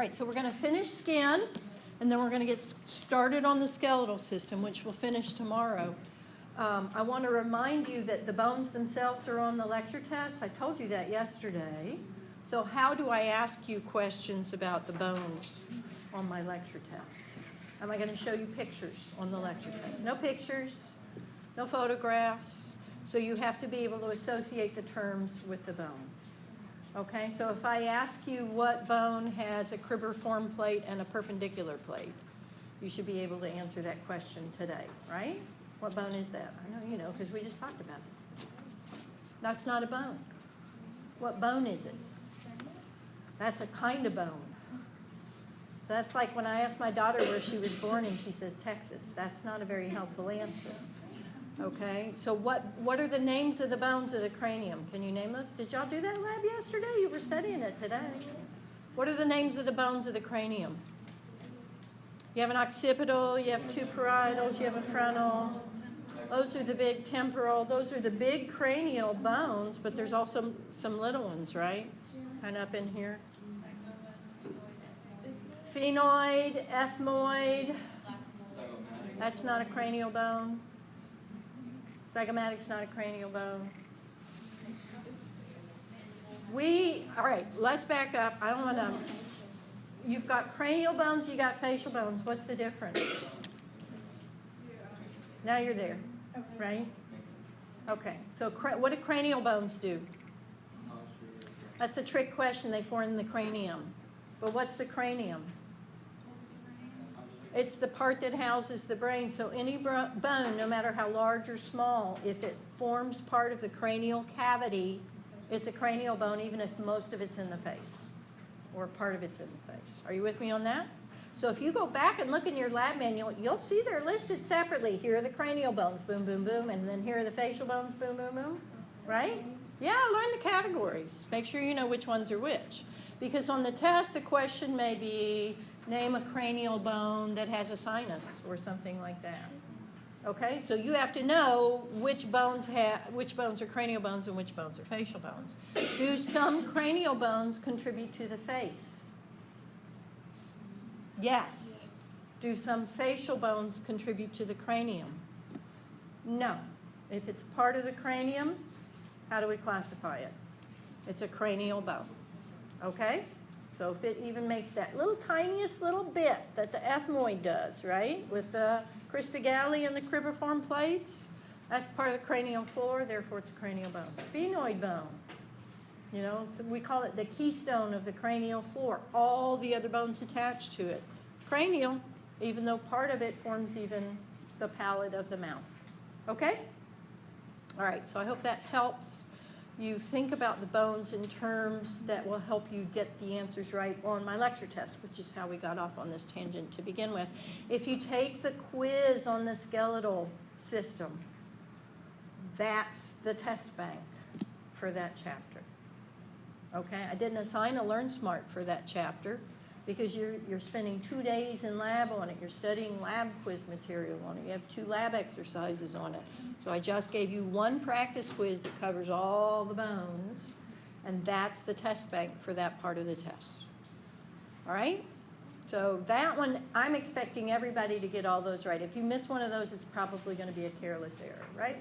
right, so we're going to finish skin, and then we're going to get started on the skeletal system, which we'll finish tomorrow. I want to remind you that the bones themselves are on the lecture test. I told you that yesterday. So how do I ask you questions about the bones on my lecture test? Am I going to show you pictures on the lecture test? No pictures, no photographs. So you have to be able to associate the terms with the bones. Okay, so if I ask you what bone has a cribriform plate and a perpendicular plate, you should be able to answer that question today, right? What bone is that? I know you know because we just talked about it. That's not a bone. What bone is it? That's a kind of bone. So that's like when I asked my daughter where she was born and she says Texas. That's not a very helpful answer. Okay, so what are the names of the bones of the cranium? Can you name those? Did y'all do that lab yesterday? You were studying it today. What are the names of the bones of the cranium? You have an occipital, you have two parietals, you have a frontal. Those are the big temporal. Those are the big cranial bones, but there's also some little ones, right? Kind of up in here. Sphenoid, ethmoid. That's not a cranial bone. Zygomatic's not a cranial bone. All right, let's back up. I don't want to. You've got cranial bones, you got facial bones. What's the difference? Now you're there, right? Okay, so what do cranial bones do? That's a trick question. They form the cranium. But what's the cranium? It's the part that houses the brain. So any bone, no matter how large or small, if it forms part of the cranial cavity, it's a cranial bone, even if most of it's in the face or part of it's in the face. Are you with me on that? So if you go back and look in your lab manual, you'll see they're listed separately. Here are the cranial bones, boom, boom, boom, and then here are the facial bones, boom, boom, boom, right? Yeah, learn the categories. Make sure you know which ones are which. Because on the test, the question may be, name a cranial bone that has a sinus or something like that. Okay, so you have to know which bones are cranial bones and which bones are facial bones. Do some cranial bones contribute to the face? Yes. Do some facial bones contribute to the cranium? No. If it's part of the cranium, how do we classify it? It's a cranial bone. Okay? So if it even makes that little tiniest little bit that the ethmoid does, right, with the crista galli and the cribriform plates, that's part of the cranial floor, therefore it's a cranial bone. Sphenoid bone, you know, so we call it the keystone of the cranial floor. All the other bones attached to it. Cranial, even though part of it forms even the palate of the mouth. Okay? All right, so I hope that helps you think about the bones in terms that will help you get the answers right on my lecture test, which is how we got off on this tangent to begin with. If you take the quiz on the skeletal system, that's the test bank for that chapter. Okay, I didn't assign a Learn Smart for that chapter because you're spending 2 days in lab on it. You're studying lab quiz material on it. You have 2 lab exercises on it. So I just gave you 1 practice quiz that covers all the bones, and that's the test bank for that part of the test. All right? So that one, I'm expecting everybody to get all those right. If you miss one of those, it's probably going to be a careless error, right?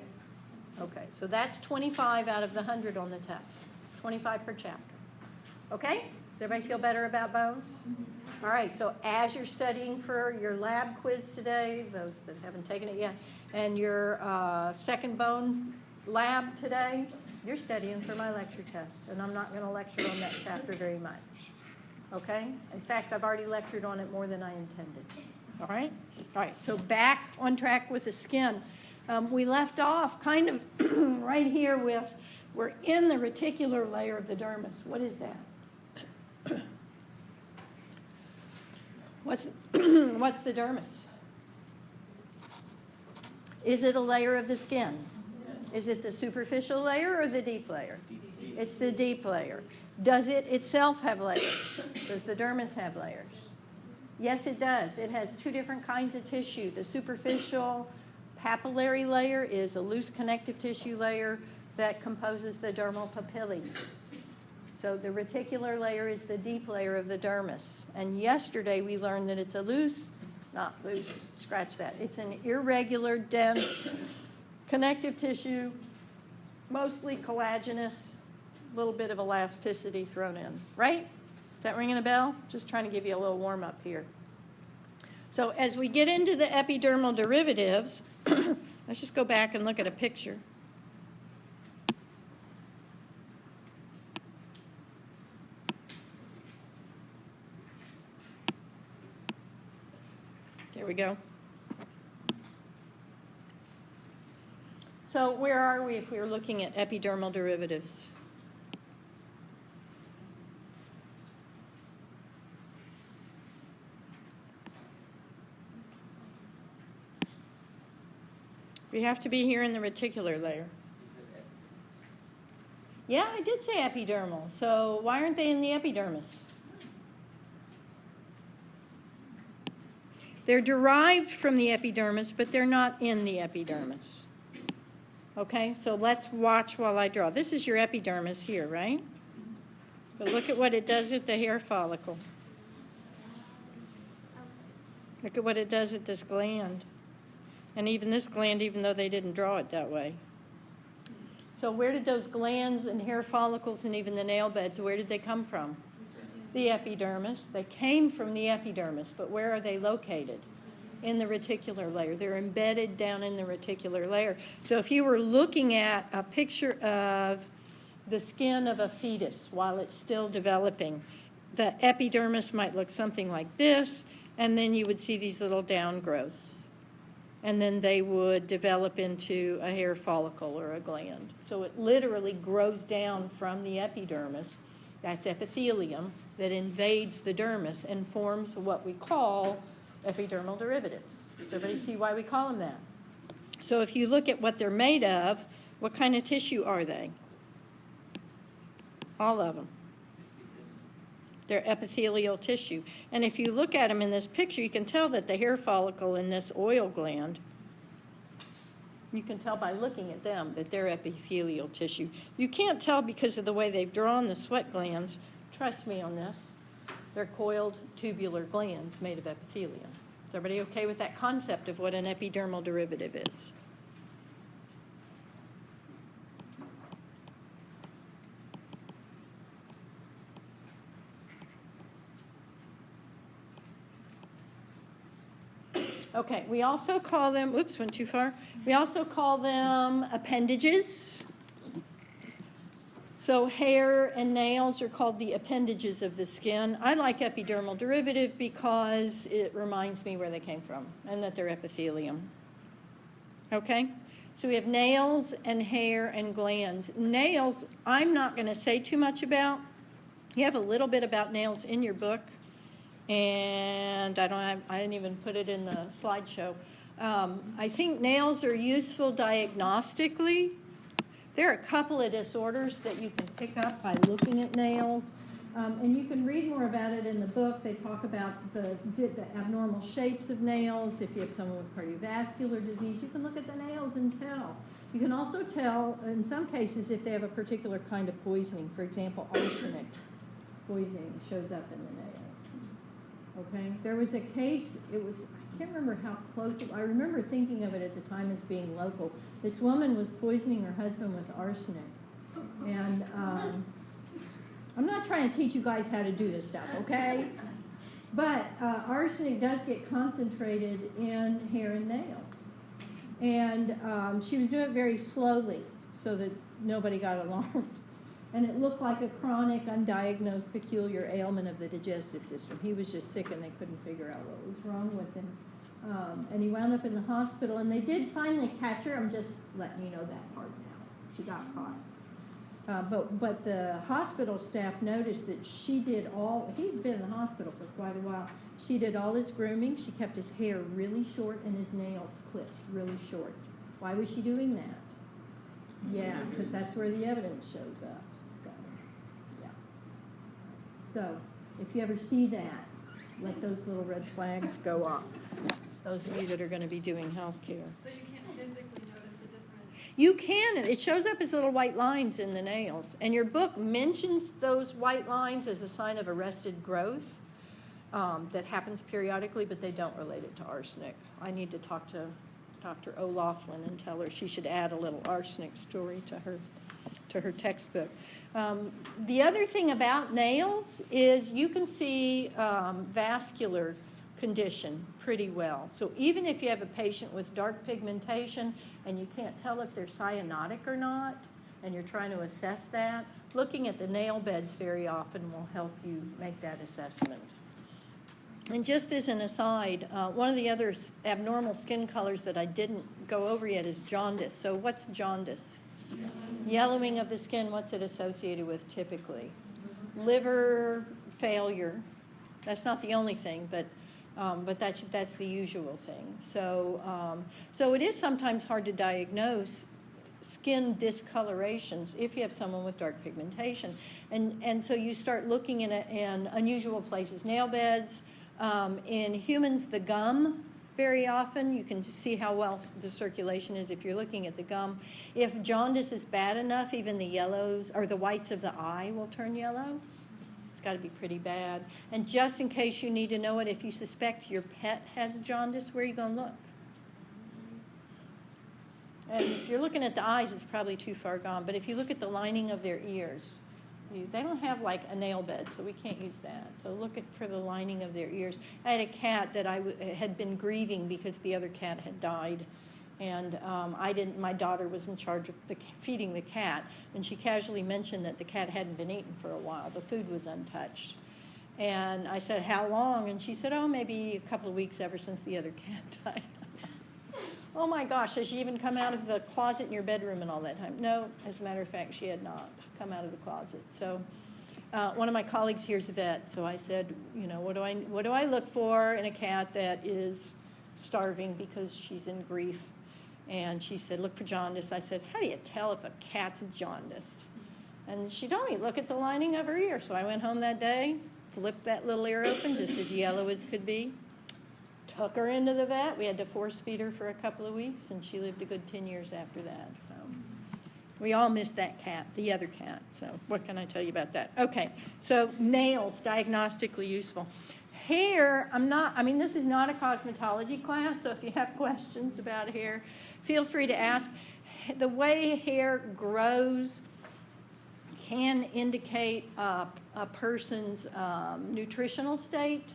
Okay, so that's 25 out of the 100 on the test. It's 25 per chapter. Okay? Does everybody feel better about bones? All right, so as you're studying for your lab quiz today, those that haven't taken it yet, and your second bone lab today, you're studying for my lecture test, and I'm not going to lecture on that chapter very much. Okay? In fact, I've already lectured on it more than I intended. All right? All right, so back on track with the skin. We left off kind of right here with, we're in the reticular layer of the dermis. What is that? What's the dermis? Is it a layer of the skin? Is it the superficial layer or the deep layer? It's the deep layer. Does it itself have layers? Does the dermis have layers? Yes, it does. It has 2 different kinds of tissue. The superficial papillary layer is a loose connective tissue layer that composes the dermal papillae. So the reticular layer is the deep layer of the dermis. And yesterday we learned that it's a not loose, scratch that. It's an irregular, dense, connective tissue, mostly collagenous, a little bit of elasticity thrown in, right? Is that ringing a bell? Just trying to give you a little warm up here. So as we get into the epidermal derivatives, let's just go back and look at a picture. There we go. So where are we if we were looking at epidermal derivatives? We have to be here in the reticular layer. Yeah, I did say epidermal. So why aren't they in the epidermis? They're derived from the epidermis, but they're not in the epidermis. Okay, so let's watch while I draw. This is your epidermis here, right? So look at what it does at the hair follicle. Look at what it does at this gland. And even this gland, even though they didn't draw it that way. So where did those glands and hair follicles and even the nail beds, where did they come from? The epidermis. They came from the epidermis, but where are they located? In the reticular layer. They're embedded down in the reticular layer. So if you were looking at a picture of the skin of a fetus while it's still developing, the epidermis might look something like this, and then you would see these little down growths. And then they would develop into a hair follicle or a gland. So it literally grows down from the epidermis, that's epithelium, that invades the dermis and forms what we call epidermal derivatives. Does everybody see why we call them that? So if you look at what they're made of, what kind of tissue are they? All of them. They're epithelial tissue. And if you look at them in this picture, you can tell that the hair follicle in this oil gland, you can tell by looking at them that they're epithelial tissue. You can't tell because of the way they've drawn the sweat glands. Trust me on this. They're coiled tubular glands made of epithelium. Is everybody okay with that concept of what an epidermal derivative is? Okay, we also call them, oops, went too far. We also call them appendages. So hair and nails are called the appendages of the skin. I like epidermal derivative because it reminds me where they came from and that they're epithelium. Okay? So we have nails and hair and glands. Nails, I'm not going to say too much about. You have a little bit about nails in your book. And I didn't even put it in the slideshow. I think nails are useful diagnostically. There are a couple of disorders that you can pick up by looking at nails. And you can read more about it in the book. They talk about the abnormal shapes of nails. If you have someone with cardiovascular disease, you can look at the nails and tell. You can also tell, in some cases, if they have a particular kind of poisoning. For example, arsenic poisoning shows up in the nails. Okay, there was a case, I can't remember how close, I remember thinking of it at the time as being local. This woman was poisoning her husband with arsenic. And I'm not trying to teach you guys how to do this stuff, okay? But arsenic does get concentrated in hair and nails. And she was doing it very slowly so that nobody got alarmed. And it looked like a chronic, undiagnosed, peculiar ailment of the digestive system. He was just sick and they couldn't figure out what was wrong with him. And he wound up in the hospital, and they did finally catch her. I'm just letting you know that part now. She got caught. But the hospital staff noticed that he'd been in the hospital for quite a while. She did all his grooming. She kept his hair really short and his nails clipped really short. Why was she doing that? Yeah, because that's where the evidence shows up. So, if you ever see that, let those little red flags go up. Those of you that are going to be doing health care. So you can't physically notice the difference? You can, it shows up as little white lines in the nails. And your book mentions those white lines as a sign of arrested growth that happens periodically, but they don't relate it to arsenic. I need to talk to Dr. O'Laughlin and tell her she should add a little arsenic story to her textbook. The other thing about nails is you can see vascular condition pretty well. So even if you have a patient with dark pigmentation and you can't tell if they're cyanotic or not, and you're trying to assess that, looking at the nail beds very often will help you make that assessment. And just as an aside, one of the other abnormal skin colors that I didn't go over yet is jaundice. So what's jaundice? Yellowing of the skin, what's it associated with typically? Liver failure. That's not the only thing, but that's the usual thing. So it is sometimes hard to diagnose skin discolorations if you have someone with dark pigmentation. And so you start looking in unusual places, nail beds, in humans, the gum. Very often, you can see how well the circulation is if you're looking at the gum. If jaundice is bad enough, even the yellows or the whites of the eye will turn yellow. It's got to be pretty bad. And just in case you need to know it, if you suspect your pet has jaundice, where are you going to look? And if you're looking at the eyes, it's probably too far gone. But if you look at the lining of their ears, they don't have like a nail bed, so we can't use that. So look for the lining of their ears. I had a cat that had been grieving because the other cat had died. And my daughter was in charge of feeding the cat, and she casually mentioned that the cat hadn't been eaten for a while. The food was untouched. And I said, how long? And she said, oh, maybe a couple of weeks ever since the other cat died. Oh my gosh, has she even come out of the closet in your bedroom in all that time? No, as a matter of fact, she had not come out of the closet. So one of my colleagues here is a vet, so I said, you know, what do I look for in a cat that is starving because she's in grief? And she said, look for jaundice. I said, how do you tell if a cat's jaundiced? And she told me, look at the lining of her ear. So I went home that day, flipped that little ear open, just as yellow as could be. Took her into the vet. We had to force feed her for a couple of weeks, and she lived a good 10 years after that. So we all missed that cat, the other cat. So what can I tell you about that? Okay, so nails, diagnostically useful. Hair, this is not a cosmetology class, so if you have questions about hair, feel free to ask. The way hair grows can indicate a person's nutritional state.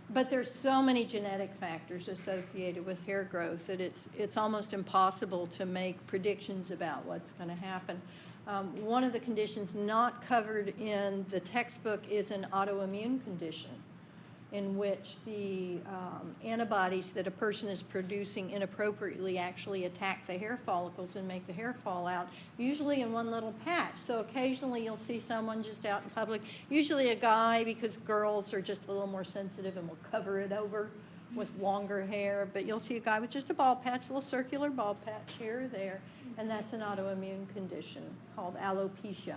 But there's so many genetic factors associated with hair growth that it's almost impossible to make predictions about what's going to happen. One of the conditions not covered in the textbook is an autoimmune condition in which the antibodies that a person is producing inappropriately actually attack the hair follicles and make the hair fall out, usually in one little patch. So occasionally you'll see someone just out in public, usually a guy, because girls are just a little more sensitive and will cover it over with longer hair, but you'll see a guy with just a bald patch, a little circular bald patch here or there, and that's an autoimmune condition called alopecia.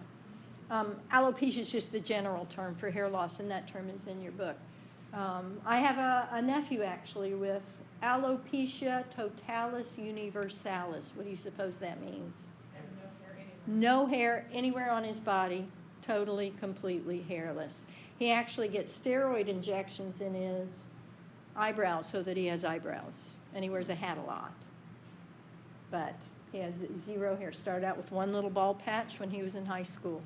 Alopecia is just the general term for hair loss, and that term is in your book. I have a nephew, actually, with alopecia totalis universalis. What do you suppose that means? No hair anywhere on his body, totally, completely hairless. He actually gets steroid injections in his eyebrows so that he has eyebrows, and he wears a hat a lot. But he has zero hair. Started out with one little bald patch when he was in high school,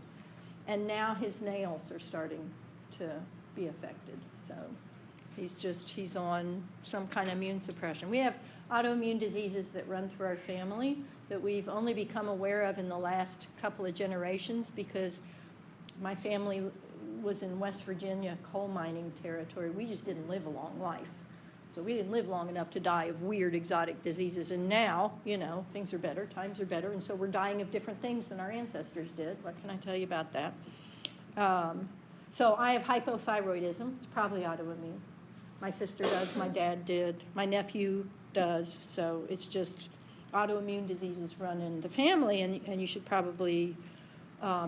and now his nails are starting to be affected. So he's on some kind of immune suppression. We have autoimmune diseases that run through our family that we've only become aware of in the last couple of generations because my family was in West Virginia coal mining territory. We just didn't live a long life. So we didn't live long enough to die of weird exotic diseases. And now, you know, things are better, times are better, and so we're dying of different things than our ancestors did. What can I tell you about that? So I have hypothyroidism. It's probably autoimmune. My sister does, my dad did, my nephew does. So it's just autoimmune diseases run in the family, and you should probably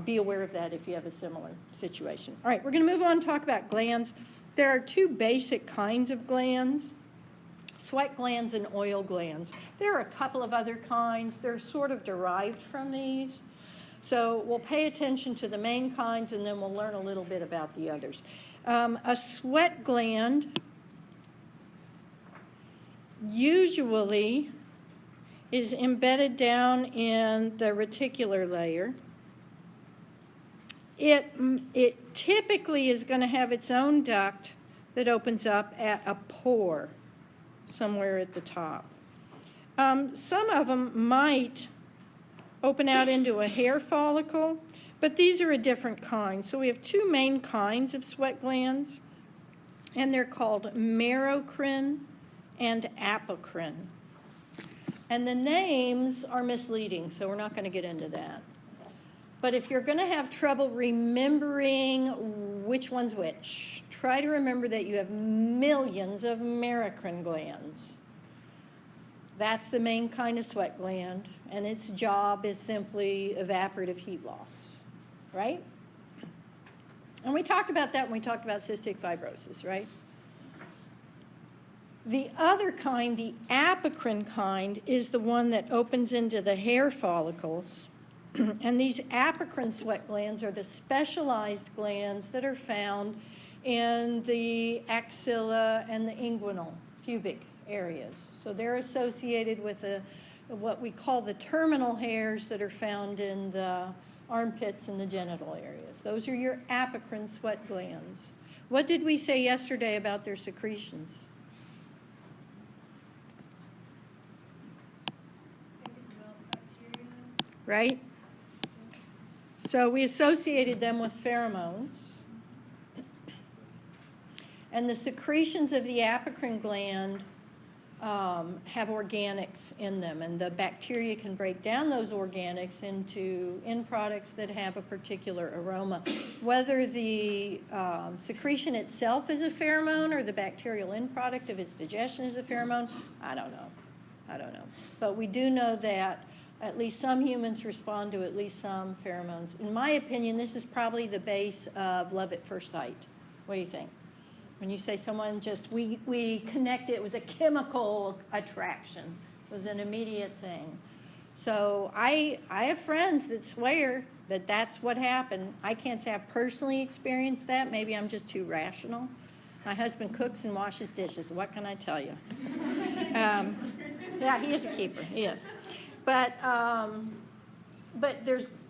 be aware of that if you have a similar situation. All right, we're going to move on and talk about glands. There are two basic kinds of glands. sweat glands and oil glands. There are a couple of other kinds. They're sort of derived from these. So we'll pay attention to the main kinds, and then we'll learn a little bit about the others. A sweat gland usually is embedded down in the reticular layer. It typically is going to have its own duct that opens up at a pore somewhere at the top. Some of them might open out into a hair follicle, but these are a different kind. So we have two main kinds of sweat glands, and they're called merocrine and apocrine. And the names are misleading, so we're not going to get into that. But if you're going to have trouble remembering which one's which, try to remember that you have millions of merocrine glands. That's the main kind of sweat gland, and its job is simply evaporative heat loss, right? And we talked about that when we talked about cystic fibrosis, right? The other kind, the apocrine kind, is the one that opens into the hair follicles. And these apocrine sweat glands are the specialized glands that are found in the axilla and the inguinal pubic areas. So they're associated with what we call the terminal hairs that are found in the armpits and the genital areas. Those are your apocrine sweat glands. What did we say yesterday about their secretions? Right? So we associated them with pheromones. And the secretions of the apocrine gland have organics in them, and the bacteria can break down those organics into end products that have a particular aroma. Whether the secretion itself is a pheromone or the bacterial end product of its digestion is a pheromone, I don't know. But we do know that at least some humans respond to at least some pheromones. In my opinion, this is probably the base of love at first sight. What do you think? When you say someone just, we connect it with a chemical attraction. It was an immediate thing. So I have friends that swear that that's what happened. I can't say I've personally experienced that. Maybe I'm just too rational. My husband cooks and washes dishes. What can I tell you? Yeah, he is a keeper. He is. But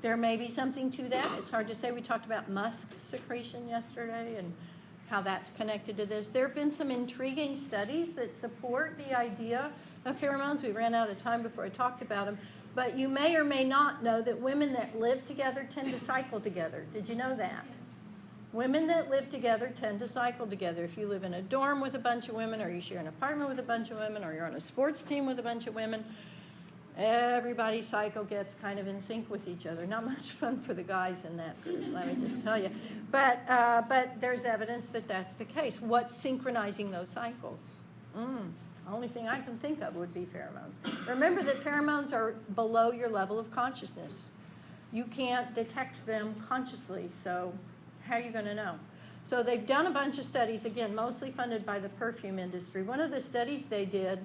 there may be something to that. It's hard to say. We talked about musk secretion yesterday and how that's connected to this. There have been some intriguing studies that support the idea of pheromones. We ran out of time before I talked about them. But you may or may not know that women that live together tend to cycle together. Did you know that? Women that live together tend to cycle together. If you live in a dorm with a bunch of women, or you share an apartment with a bunch of women, or you're on a sports team with a bunch of women, everybody's cycle gets kind of in sync with each other. Not much fun for the guys in that group, let me just tell you. But there's evidence that that's the case. What's synchronizing those cycles? The only thing I can think of would be pheromones. Remember that pheromones are below your level of consciousness. You can't detect them consciously, so how are you going to know? So they've done a bunch of studies, again, mostly funded by the perfume industry. One of the studies they did,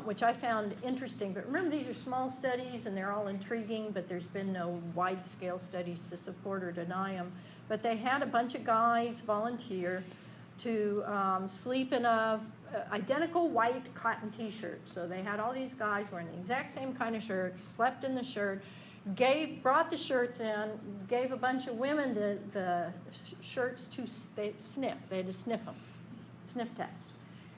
which I found interesting, but remember these are small studies and they're all intriguing, but there's been no wide-scale studies to support or deny them. But they had a bunch of guys volunteer to sleep in a identical white cotton t-shirt. So they had all these guys wearing the exact same kind of shirt, slept in the shirt, brought the shirts in, gave a bunch of women the shirts to sniff. They had to sniff them, sniff test,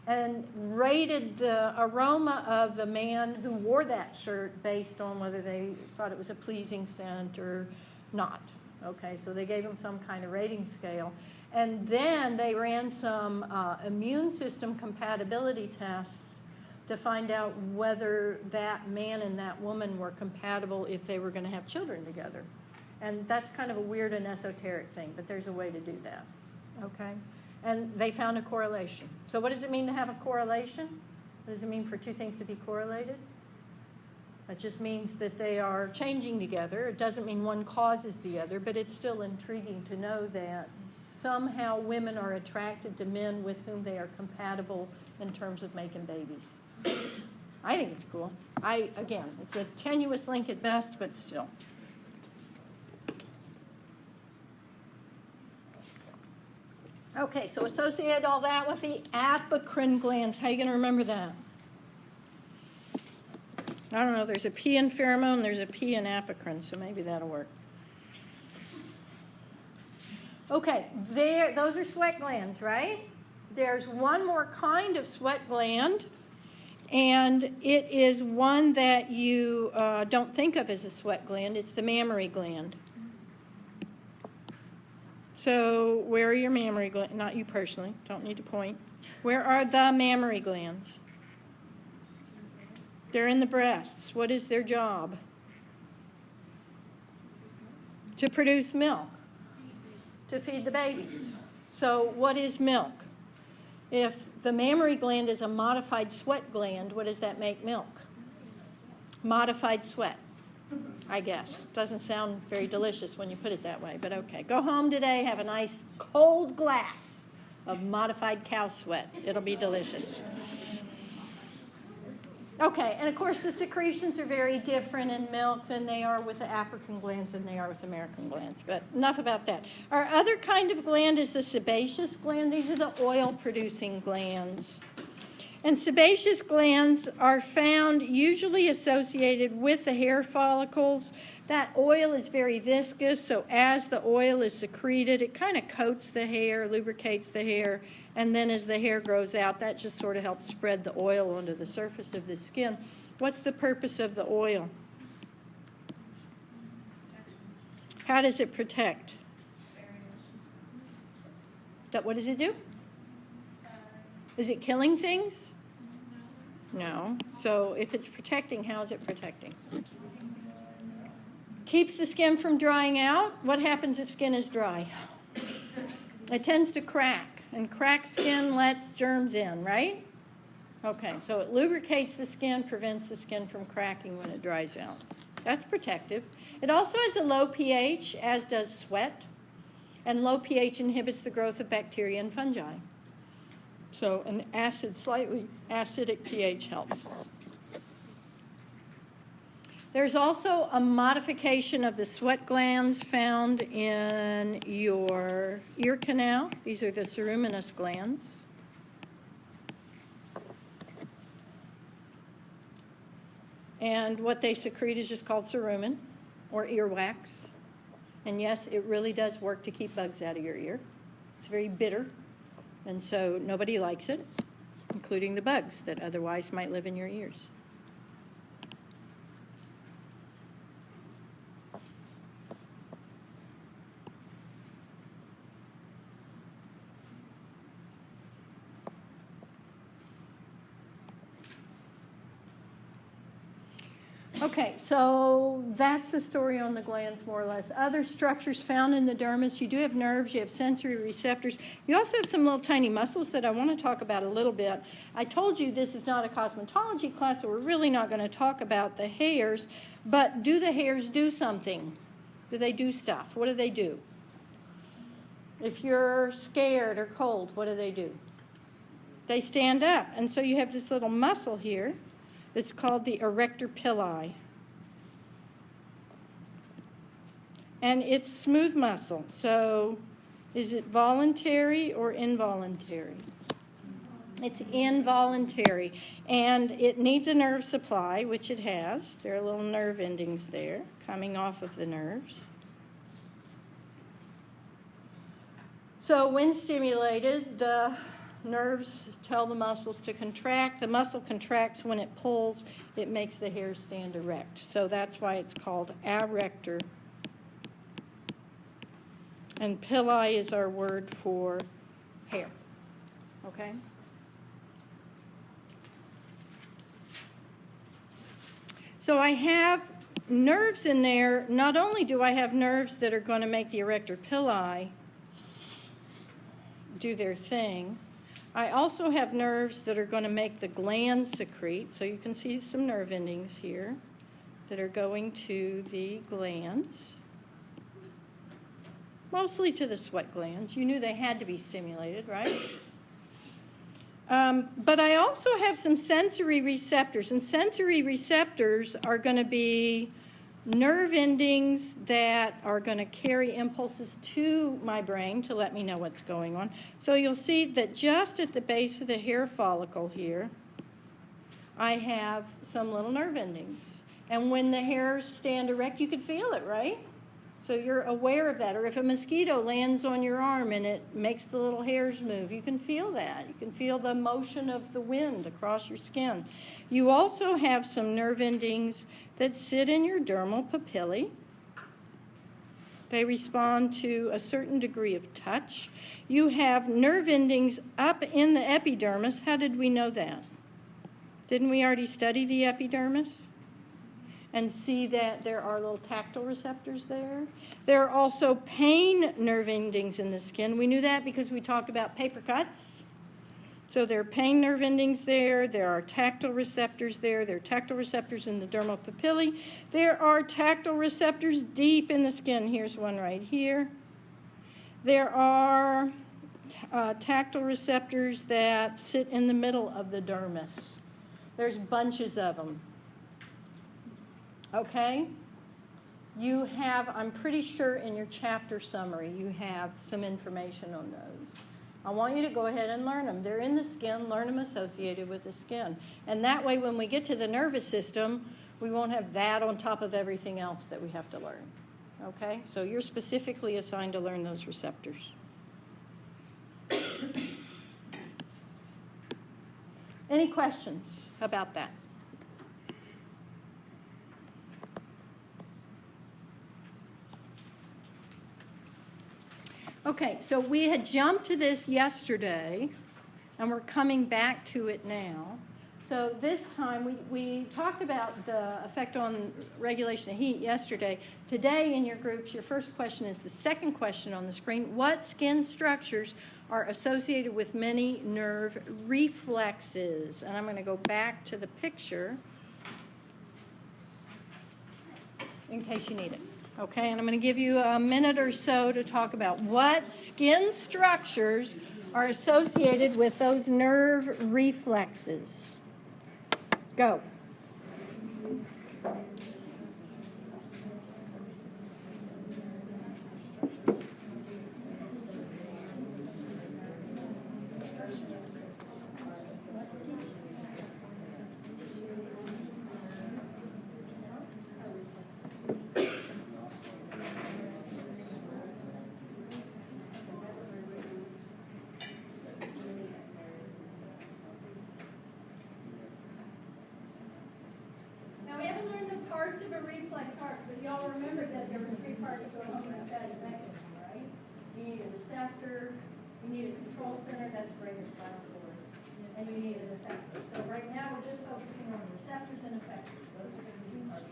and rated the aroma of the man who wore that shirt based on whether they thought it was a pleasing scent or not. Okay, so they gave him some kind of rating scale. And then they ran some immune system compatibility tests to find out whether that man and that woman were compatible if they were going to have children together. And that's kind of a weird and esoteric thing, but there's a way to do that. Okay? And they found a correlation. So what does it mean to have a correlation? What does it mean for two things to be correlated? That just means that they are changing together. It doesn't mean one causes the other, but it's still intriguing to know that somehow women are attracted to men with whom they are compatible in terms of making babies. I think it's cool. Again, it's a tenuous link at best, but still. Okay, so associate all that with the apocrine glands. How are you going to remember that? I don't know, there's a P in pheromone, there's a P in apocrine, so maybe that'll work. Okay, those are sweat glands, right? There's one more kind of sweat gland, and it is one that you don't think of as a sweat gland. It's the mammary gland. So where are your mammary glands? Not you personally, don't need to point. Where are the mammary glands? They're in the breasts. What is their job? To produce milk, to feed the babies. So what is milk? If the mammary gland is a modified sweat gland, what does that make milk? Modified sweat, I guess. Doesn't sound very delicious when you put it that way, but okay. Go home today, have a nice cold glass of modified cow sweat. It'll be delicious. Okay, and of course the secretions are very different in milk than they are with the apocrine glands than they are with American glands, but enough about that. Our other kind of gland is the sebaceous gland. These are the oil-producing glands. And sebaceous glands are found usually associated with the hair follicles. That oil is very viscous, so as the oil is secreted, it kind of coats the hair, lubricates the hair, and then as the hair grows out, that just sort of helps spread the oil onto the surface of the skin. What's the purpose of the oil? How does it protect? What does it do? Is it killing things? No. So if it's protecting, how is it protecting? Keeps the skin from drying out. What happens if skin is dry? It tends to crack, and cracked skin lets germs in, right? Okay, so it lubricates the skin, prevents the skin from cracking when it dries out. That's protective. It also has a low pH, as does sweat, and low pH inhibits the growth of bacteria and fungi. So an slightly acidic pH helps. There's also a modification of the sweat glands found in your ear canal. These are the ceruminous glands. And what they secrete is just called cerumen or earwax. And yes, it really does work to keep bugs out of your ear. It's very bitter, and so nobody likes it, including the bugs that otherwise might live in your ears. Okay, so that's the story on the glands, more or less. Other structures found in the dermis, you do have nerves, you have sensory receptors. You also have some little tiny muscles that I want to talk about a little bit. I told you this is not a cosmetology class, so we're really not going to talk about the hairs, but do the hairs do something? Do they do stuff? What do they do? If you're scared or cold, what do? They stand up, and so you have this little muscle here. It's called the erector pili. And it's smooth muscle. So is it voluntary or involuntary? It's involuntary. And it needs a nerve supply, which it has. There are little nerve endings there coming off of the nerves. So when stimulated, the nerves tell the muscles to contract. The muscle contracts when it pulls. It makes the hair stand erect. So that's why it's called arrector. And pili is our word for hair. Okay? So I have nerves in there. Not only do I have nerves that are going to make the erector pili do their thing, I also have nerves that are going to make the glands secrete. So you can see some nerve endings here. that are going to the glands, mostly to the sweat glands. You knew they had to be stimulated, right? But I also have some sensory receptors, and sensory receptors are going to be nerve endings that are going to carry impulses to my brain to let me know what's going on. So you'll see that just at the base of the hair follicle here, I have some little nerve endings. And when the hairs stand erect, you can feel it, right? So you're aware of that. Or if a mosquito lands on your arm and it makes the little hairs move, you can feel that. You can feel the motion of the wind across your skin. You also have some nerve endings that sit in your dermal papillae. They respond to a certain degree of touch. You have nerve endings up in the epidermis. How did we know that? Didn't we already study the epidermis? And see that there are little tactile receptors there. There are also pain nerve endings in the skin. We knew that because we talked about paper cuts. So there are pain nerve endings there. There are tactile receptors there. There are tactile receptors in the dermal papillae. There are tactile receptors deep in the skin. Here's one right here. There are tactile receptors that sit in the middle of the dermis. There's bunches of them. Okay? You have, I'm pretty sure in your chapter summary, you have some information on those. I want you to go ahead and learn them. They're in the skin, learn them associated with the skin. And that way, when we get to the nervous system, we won't have that on top of everything else that we have to learn. Okay? So you're specifically assigned to learn those receptors. Any questions about that? Okay, so we had jumped to this yesterday, and we're coming back to it now. So this time, we talked about the effect on regulation of heat yesterday. Today in your groups, your first question is the second question on the screen. What skin structures are associated with many nerve reflexes? And I'm going to go back to the picture in case you need it. Okay, and I'm going to give you a minute or so to talk about what skin structures are associated with those nerve reflexes. Go. Parts of a reflex arc, but y'all remember that there were three parts to a homeostatic mechanism, right? You need a receptor, you need a control center, that's brain or spinal cord, and you need an effector. So right now we're just focusing on the receptors and effectors. Those are the two parts.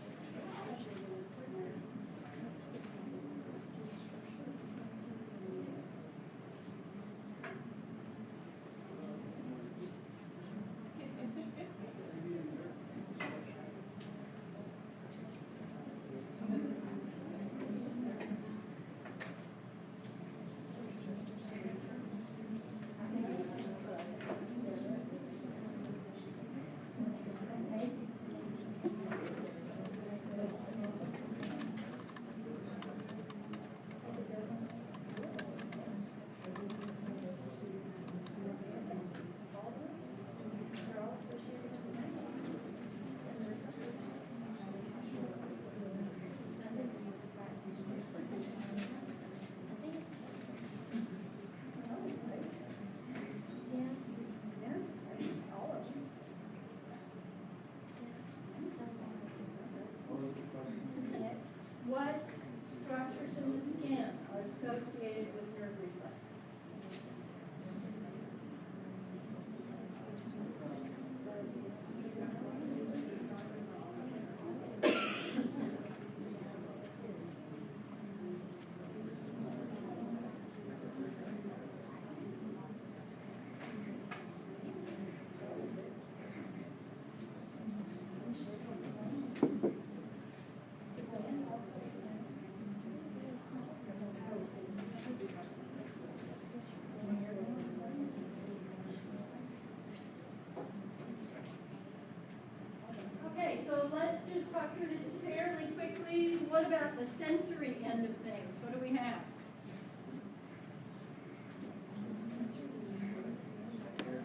sensory end of things, what do we have?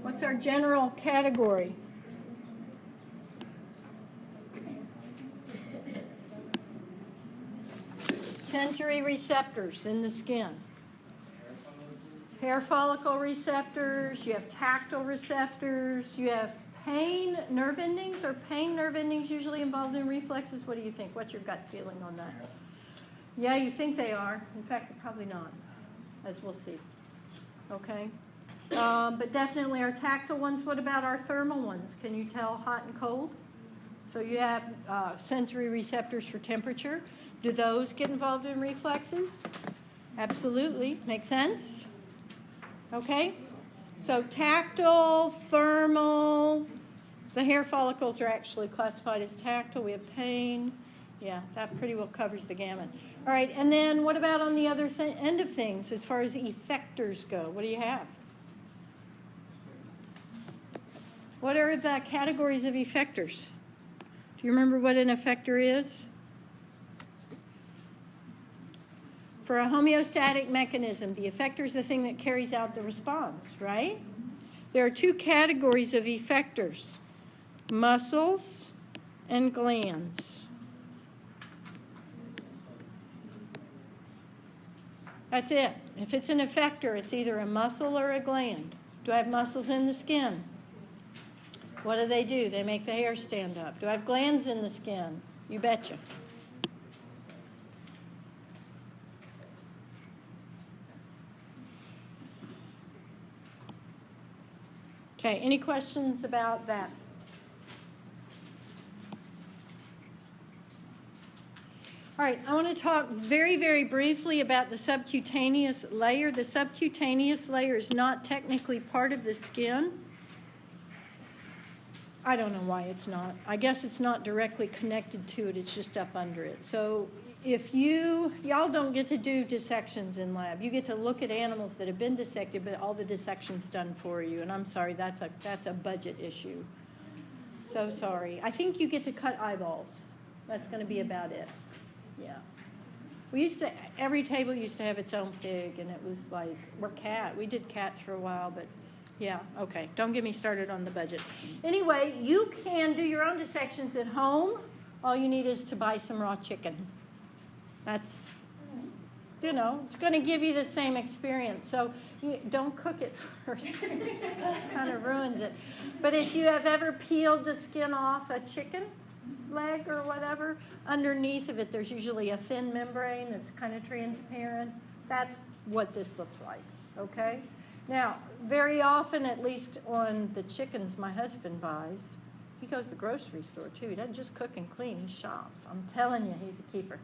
What's our general category? Sensory receptors in the skin. Hair follicle receptors, you have tactile receptors, you have pain nerve endings. Are pain nerve endings usually involved in reflexes? What do you think? What's your gut feeling on that? Yeah, you think they are. In fact, they're probably not, as we'll see. Okay? But definitely our tactile ones. What about our thermal ones? Can you tell hot and cold? So you have sensory receptors for temperature. Do those get involved in reflexes? Absolutely. Make sense? Okay? So tactile, thermal, the hair follicles are actually classified as tactile. We have pain. Yeah, that pretty well covers the gamut. All right, and then what about on the other end of things as far as effectors go? What do you have? What are the categories of effectors? Do you remember what an effector is? For a homeostatic mechanism, the effector is the thing that carries out the response, right? There are two categories of effectors, muscles and glands. That's it. If it's an effector, it's either a muscle or a gland. Do I have muscles in the skin? What do? They make the hair stand up. Do I have glands in the skin? You betcha. Okay, any questions about that? All right, I want to talk very, very briefly about the subcutaneous layer. The subcutaneous layer is not technically part of the skin. I don't know why it's not. I guess it's not directly connected to it. It's just up under it. So if y'all don't get to do dissections in lab. You get to look at animals that have been dissected, but all the dissection's done for you. And I'm sorry, that's a budget issue. So sorry. I think you get to cut eyeballs. That's going to be about it. Yeah. Every table used to have its own pig, and it was like, we did cats for a while, but yeah, okay. Don't get me started on the budget. Anyway, you can do your own dissections at home. All you need is to buy some raw chicken. That's, it's going to give you the same experience. So don't cook it first. Kind of ruins it. But if you have ever peeled the skin off a chicken leg or whatever, underneath of it there's usually a thin membrane that's kind of transparent. That's what this looks like, okay? Now, very often, at least on the chickens my husband buys, he goes to the grocery store too. He doesn't just cook and clean, he shops. I'm telling you, he's a keeper.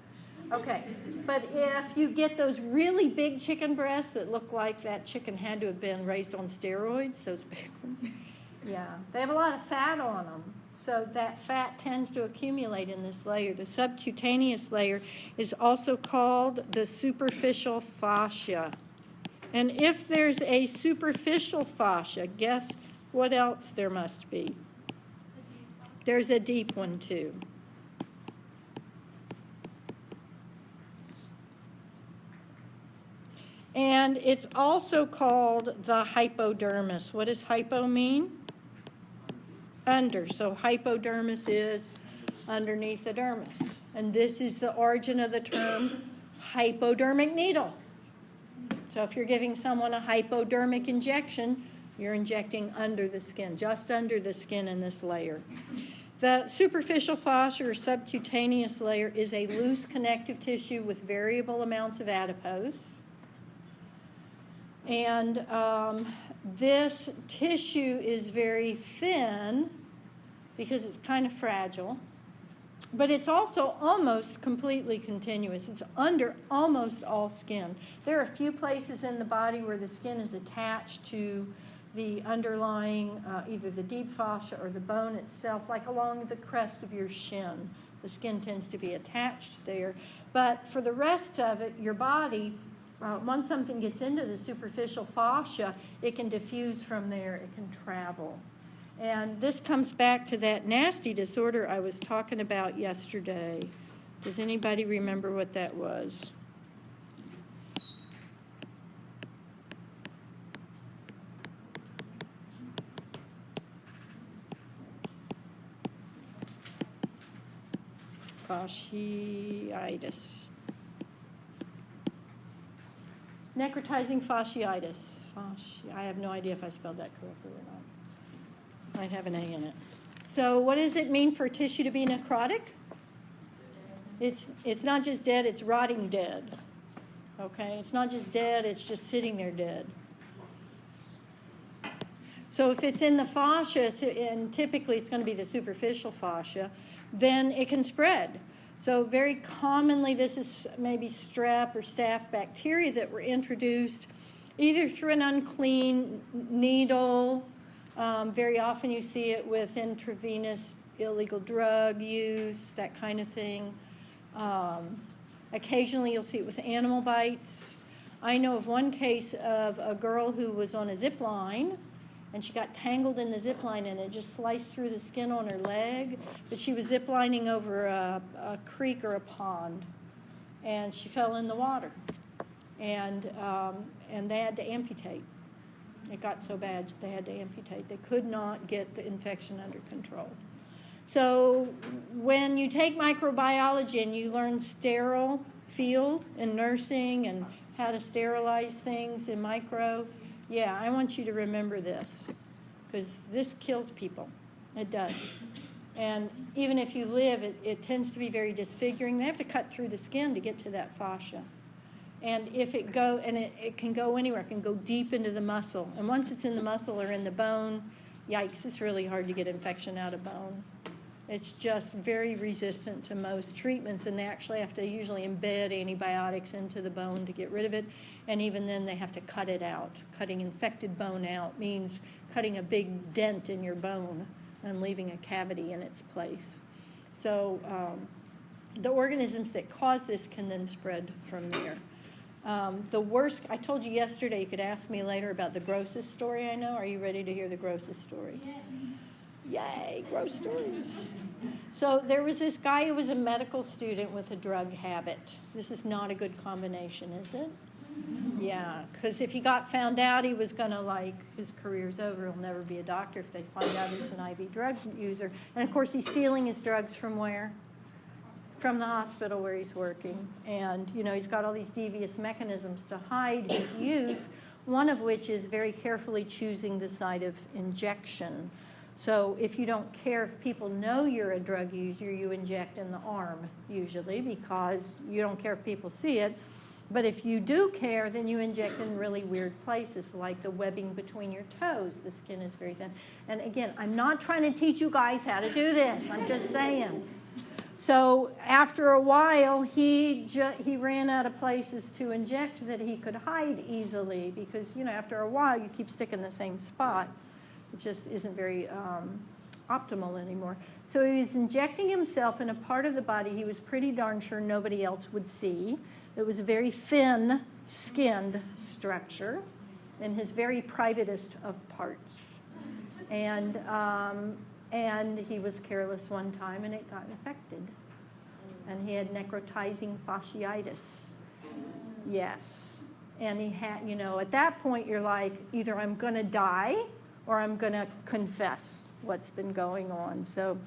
Okay, but if you get those really big chicken breasts that look like that chicken had to have been raised on steroids, those big ones, yeah, they have a lot of fat on them. So that fat tends to accumulate in this layer. The subcutaneous layer is also called the superficial fascia. And if there's a superficial fascia, guess what else there must be? There's a deep one too. And it's also called the hypodermis. What does hypo mean? Under. So hypodermis is underneath the dermis. And this is the origin of the term hypodermic needle. So if you're giving someone a hypodermic injection, you're injecting under the skin, just under the skin in this layer. The superficial fascia or subcutaneous layer is a loose connective tissue with variable amounts of adipose. And this tissue is very thin because it's kind of fragile, but it's also almost completely continuous. It's under almost all skin. There are a few places in the body where the skin is attached to the underlying, either the deep fascia or the bone itself, like along the crest of your shin. The skin tends to be attached there. But for the rest of it, your body, once something gets into the superficial fascia, it can diffuse from there, it can travel. And this comes back to that nasty disorder I was talking about yesterday. Does anybody remember what that was? Fasciitis. Necrotizing fasciitis. I have no idea if I spelled that correctly or not. Might have an A in it. So what does it mean for tissue to be necrotic? It's not just dead, it's rotting dead. Okay? It's not just dead, it's just sitting there dead. So if it's in the fascia, and typically it's going to be the superficial fascia, then it can spread. So very commonly this is maybe strep or staph bacteria that were introduced either through an unclean needle. Very often you see it with intravenous illegal drug use, that kind of thing. Occasionally you'll see it with animal bites. I know of one case of a girl who was on a zip line, and she got tangled in the zip line, and it just sliced through the skin on her leg. But she was zip lining over a creek or a pond, and she fell in the water, and they had to amputate. It got so bad they had to amputate. They could not get the infection under control. So when you take microbiology and you learn sterile field in nursing and how to sterilize things in micro, yeah, I want you to remember this, because this kills people. It does. And even if you live, it tends to be very disfiguring. They have to cut through the skin to get to that fascia. And if it can go anywhere. It can go deep into the muscle. And once it's in the muscle or in the bone, yikes, it's really hard to get infection out of bone. It's just very resistant to most treatments, and they actually have to usually embed antibiotics into the bone to get rid of it. And even then, they have to cut it out. Cutting infected bone out means cutting a big dent in your bone and leaving a cavity in its place. So the organisms that cause this can then spread from there. The worst, I told you yesterday, you could ask me later about the grossest story I know. Are you ready to hear the grossest story? Yes. Yay, gross stories. So there was this guy who was a medical student with a drug habit. This is not a good combination, is it? Yeah, because if he got found out, he was going to, his career's over. He'll never be a doctor if they find out he's an IV drug user. And, of course, he's stealing his drugs from where? From the hospital where he's working. And, he's got all these devious mechanisms to hide his use, one of which is very carefully choosing the site of injection. So if you don't care if people know you're a drug user, you inject in the arm, usually, because you don't care if people see it. But if you do care, then you inject in really weird places, like the webbing between your toes. The skin is very thin. And again, I'm not trying to teach you guys how to do this. I'm just saying. So after a while, he ran out of places to inject that he could hide easily, because, after a while, you keep sticking the same spot. It just isn't very optimal anymore. So he was injecting himself in a part of the body he was pretty darn sure nobody else would see. It was a very thin-skinned structure in his very privatest of parts. And he was careless one time, and it got infected. And he had necrotizing fasciitis. Yes. And he had, at that point, you're like, either I'm going to die or I'm going to confess what's been going on. So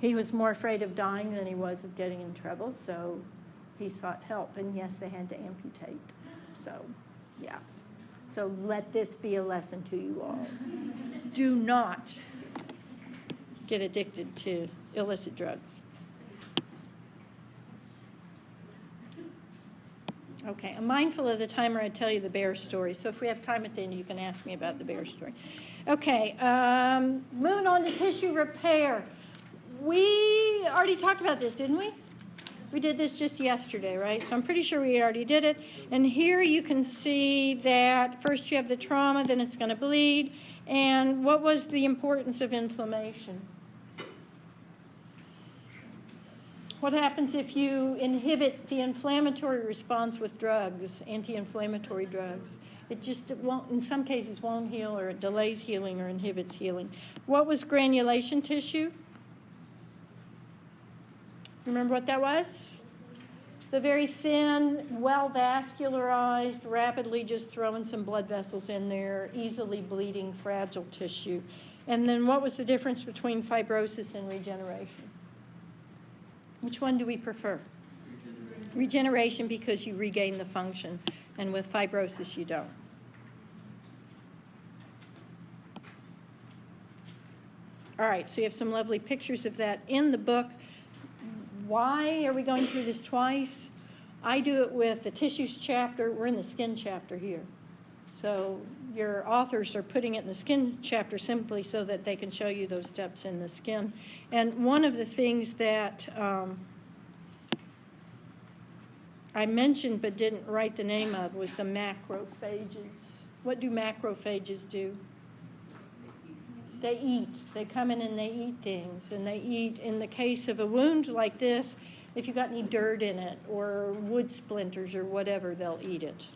he was more afraid of dying than he was of getting in trouble, so he sought help. And yes, they had to amputate. So, yeah. So let this be a lesson to you all. Do not get addicted to illicit drugs. Okay, I'm mindful of the timer. I tell you the bear story. So if we have time at the end, you can ask me about the bear story. Okay, moving on to tissue repair. We already talked about this, didn't we? We did this just yesterday, right? So I'm pretty sure we already did it. And here you can see that first you have the trauma, then it's going to bleed. And what was the importance of inflammation? What happens if you inhibit the inflammatory response with drugs, anti-inflammatory drugs? It won't, in some cases, won't heal, or it delays healing or inhibits healing. What was granulation tissue? Remember what that was? the very thin, well-vascularized, rapidly just throwing some blood vessels in there, easily bleeding, fragile tissue. And then what was the difference between fibrosis and regeneration? Which one do we prefer? Regeneration, because you regain the function, and with fibrosis you don't. All right, so you have some lovely pictures of that in the book. Why are we going through this twice? I do it with the tissues chapter. We're in the skin chapter here. So your authors are putting it in the skin chapter simply so that they can show you those steps in the skin. And one of the things that I mentioned but didn't write the name of was the macrophages. What do macrophages do? They eat. They come in and they eat things. And they eat, in the case of a wound like this, if you've got any dirt in it or wood splinters or whatever, they'll eat it.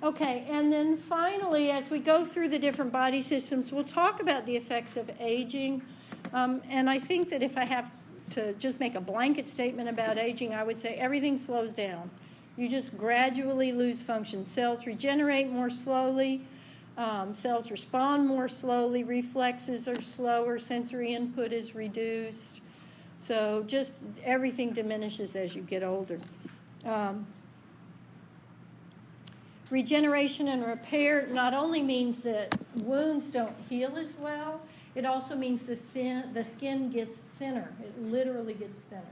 Okay, and then finally, as we go through the different body systems, we'll talk about the effects of aging. And I think that if I have to just make a blanket statement about aging, I would say everything slows down. You just gradually lose function. Cells regenerate more slowly. Cells respond more slowly. Reflexes are slower. Sensory input is reduced. So just everything diminishes as you get older. Regeneration and repair not only means that wounds don't heal as well, it also means the skin gets thinner. It literally gets thinner.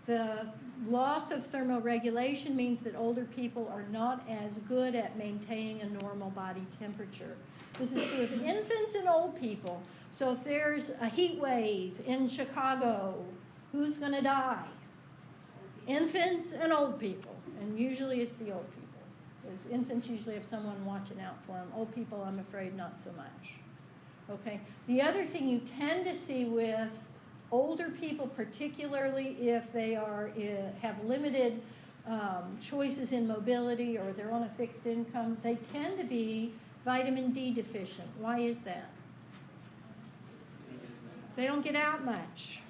The loss of thermoregulation means that older people are not as good at maintaining a normal body temperature. This is true of infants and old people. So if there's a heat wave in Chicago, who's going to die? Infants and old people. And usually it's the old people. Because infants usually have someone watching out for them. Old people, I'm afraid, not so much. Okay. The other thing you tend to see with older people, particularly if they have limited choices in mobility or they're on a fixed income, they tend to be vitamin D deficient. Why is that? They don't get out much.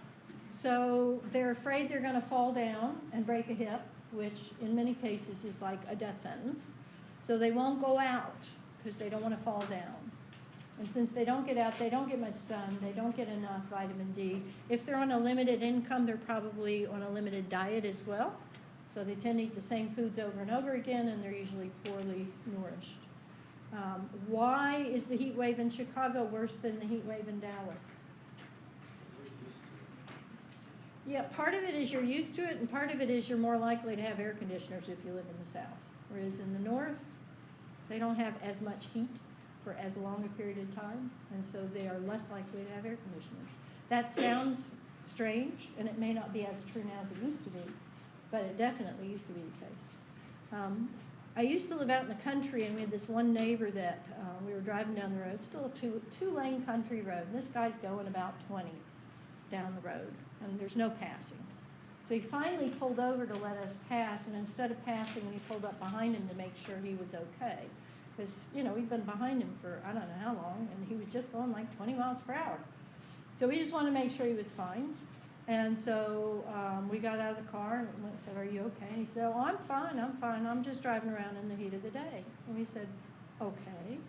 So they're afraid they're going to fall down and break a hip, which in many cases is like a death sentence. So they won't go out because they don't want to fall down. And since they don't get out, they don't get much sun, they don't get enough vitamin D. If they're on a limited income, they're probably on a limited diet as well. So they tend to eat the same foods over and over again, and they're usually poorly nourished. Why is the heat wave in Chicago worse than the heat wave in Dallas? Yeah, part of it is you're used to it, and part of it is you're more likely to have air conditioners if you live in the South. Whereas in the North, they don't have as much heat for as long a period of time, and so they are less likely to have air conditioners. That sounds strange, and it may not be as true now as it used to be, but it definitely used to be the case. I used to live out in the country, and we had this one neighbor that we were driving down the road. It's still a two-lane country road, and this guy's going about 20 down the road, and there's no passing. So he finally pulled over to let us pass, and instead of passing, we pulled up behind him to make sure he was okay. Because, you know, we've been behind him for I don't know how long, and he was just going like 20 miles per hour. So we just wanted to make sure he was fine. And so we got out of the car and said, "Are you okay?" And he said, "Oh, I'm fine, I'm just driving around in the heat of the day." And we said, "Okay."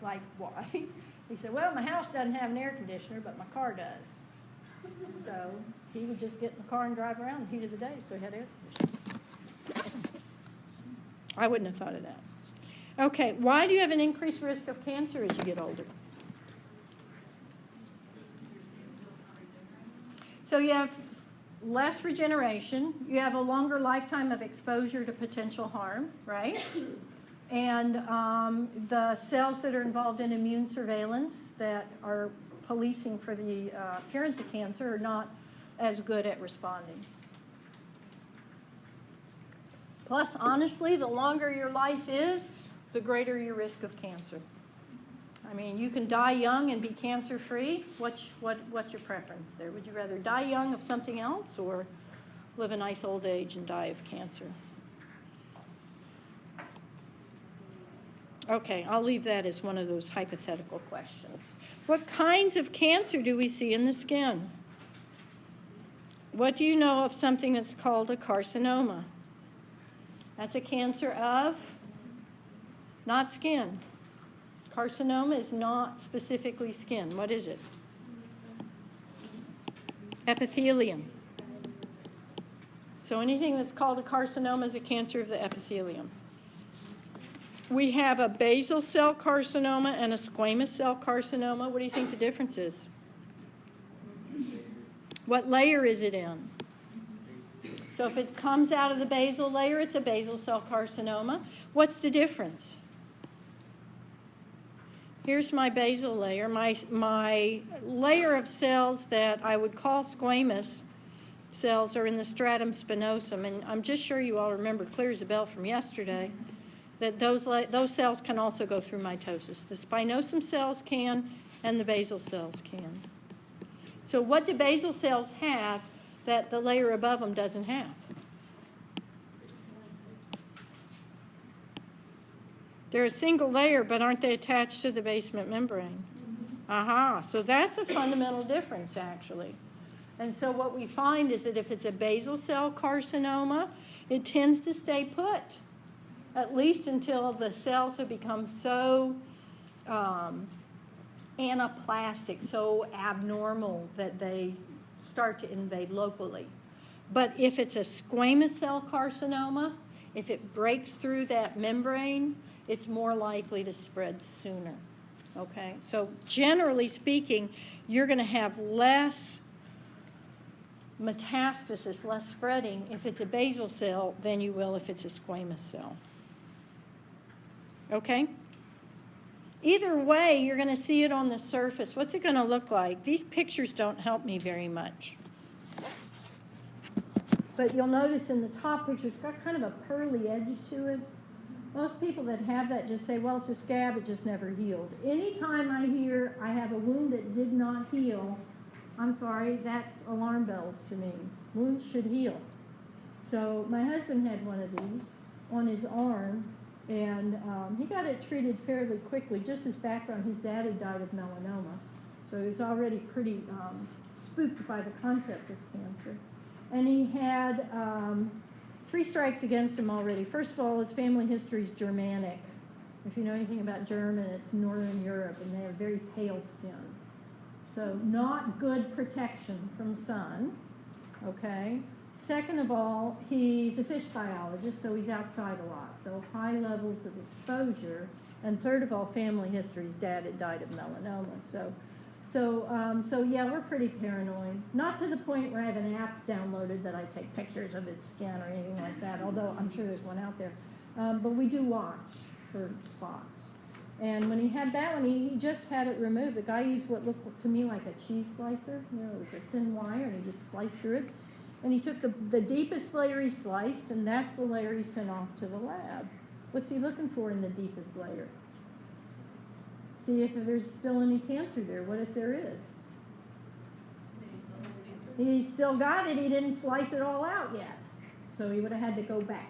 Like, why? He said, "Well, my house doesn't have an air conditioner, but my car does." So he would just get in the car and drive around in the heat of the day, so he had air conditioning. I wouldn't have thought of that. Okay, why do you have an increased risk of cancer as you get older? So you have less regeneration, you have a longer lifetime of exposure to potential harm, right? And the cells that are involved in immune surveillance that are policing for the appearance of cancer are not as good at responding. Plus, honestly, the longer your life is, the greater your risk of cancer. I mean, you can die young and be cancer-free. What's your preference there? Would you rather die young of something else or live a nice old age and die of cancer? Okay, I'll leave that as one of those hypothetical questions. What kinds of cancer do we see in the skin? What do you know of something that's called a carcinoma? That's a cancer of? Not skin. Carcinoma is not specifically skin. What is it? Epithelium. So anything that's called a carcinoma is a cancer of the epithelium. We have a basal cell carcinoma and a squamous cell carcinoma. What do you think the difference is? What layer is it in? So if it comes out of the basal layer, it's a basal cell carcinoma. What's the difference? Here's my basal layer. My layer of cells that I would call squamous cells are in the stratum spinosum. And I'm just sure you all remember clear as a bell from yesterday that those cells can also go through mitosis. The spinosum cells can, and the basal cells can. So what do basal cells have that the layer above them doesn't have? They're a single layer, but aren't they attached to the basement membrane? Aha, so that's a fundamental difference, actually. And so what we find is that if it's a basal cell carcinoma, it tends to stay put, at least until the cells have become so anaplastic, so abnormal that they start to invade locally. But if it's a squamous cell carcinoma, if it breaks through that membrane, it's more likely to spread sooner, okay? So generally speaking, you're going to have less metastasis, less spreading if it's a basal cell than you will if it's a squamous cell, okay? Either way, you're going to see it on the surface. What's it going to look like? These pictures don't help me very much. But you'll notice in the top picture, it's got kind of a pearly edge to it. Most people that have that just say, well, it's a scab, it just never healed. Anytime I hear I have a wound that did not heal, I'm sorry, that's alarm bells to me. Wounds should heal. So my husband had one of these on his arm, and he got it treated fairly quickly. Just as background, his dad had died of melanoma, so he was already pretty spooked by the concept of cancer. And he had 3 strikes against him already. First of all, his family history is Germanic. If you know anything about German, it's Northern Europe, and they have very pale skin. So not good protection from sun, okay? Second of all, he's a fish biologist, so he's outside a lot, so high levels of exposure. And third of all, family history, his dad had died of melanoma. So yeah, we're pretty paranoid. Not to the point where I have an app downloaded that I take pictures of his skin or anything like that, although I'm sure there's one out there. But we do watch for spots. And when he had that one, he just had it removed. The guy used what looked to me like a cheese slicer. You know, it was a thin wire, and he just sliced through it. And he took the deepest layer he sliced, and that's the layer he sent off to the lab. What's he looking for in the deepest layer? See if there's still any cancer there. What if there is? He still got it. He didn't slice it all out yet. So he would have had to go back.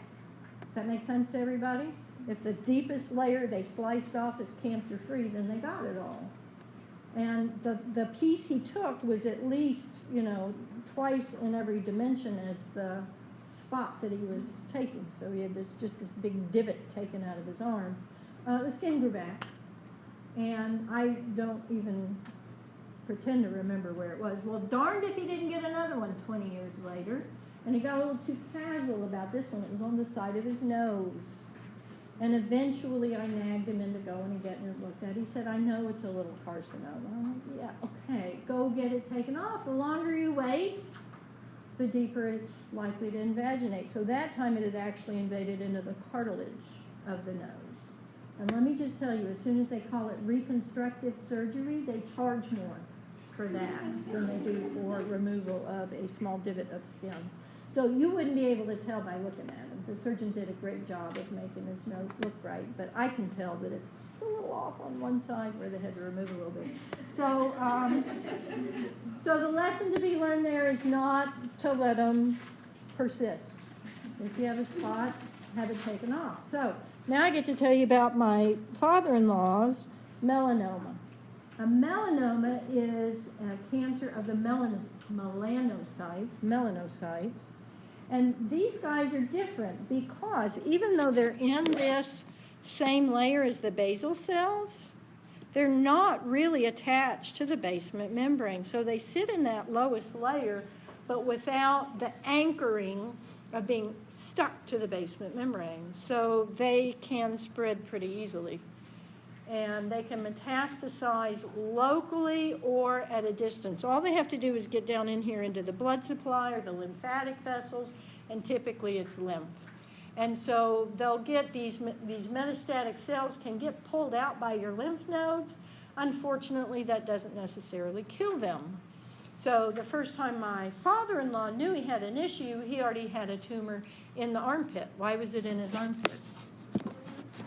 Does that make sense to everybody? If the deepest layer they sliced off is cancer-free, then they got it all. And the piece he took was at least, you know, twice in every dimension as the spot that he was taking. So he had just this big divot taken out of his arm. The skin grew back. And I don't even pretend to remember where it was. Well, darned if he didn't get another one 20 years later. And he got a little too casual about this one. It was on the side of his nose. And eventually I nagged him into going and getting it looked at. He said, I know it's a little carcinoma. I'm like, yeah, okay, go get it taken off. The longer you wait, the deeper it's likely to invaginate. So that time it had actually invaded into the cartilage of the nose. And let me just tell you, as soon as they call it reconstructive surgery, they charge more for that than they do for removal of a small divot of skin. So you wouldn't be able to tell by looking at him. The surgeon did a great job of making his nose look right, but I can tell that it's just a little off on one side where they had to remove a little bit. So, so the lesson to be learned there is not to let them persist. If you have a spot, have it taken off. So now I get to tell you about my father-in-law's melanoma. A melanoma is a cancer of the melanocytes. And these guys are different because even though they're in this same layer as the basal cells, they're not really attached to the basement membrane. So they sit in that lowest layer, but without the anchoring of being stuck to the basement membrane. So they can spread pretty easily. And they can metastasize locally or at a distance. All they have to do is get down in here into the blood supply or the lymphatic vessels, and typically it's lymph. And so they'll get these metastatic cells can get pulled out by your lymph nodes. Unfortunately, that doesn't necessarily kill them. So the first time my father-in-law knew he had an issue, he already had a tumor in the armpit. Why was it in his armpit?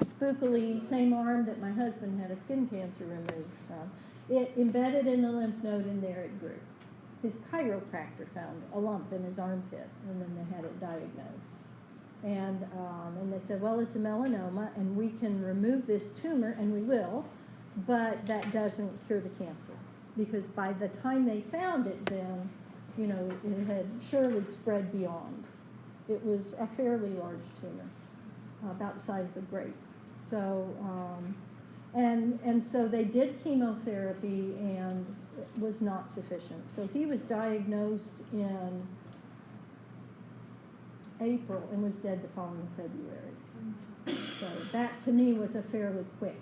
Spookily, same arm that my husband had a skin cancer removed from. It embedded in the lymph node, and there it grew. His chiropractor found a lump in his armpit, and then they had it diagnosed. And they said, well, it's a melanoma, and we can remove this tumor, and we will, but that doesn't cure the cancer. Because by the time they found it then, it had surely spread beyond. It was a fairly large tumor, about the size of a grape. So, and so they did chemotherapy, and it was not sufficient. So he was diagnosed in April and was dead the following February. So that to me was a fairly quick,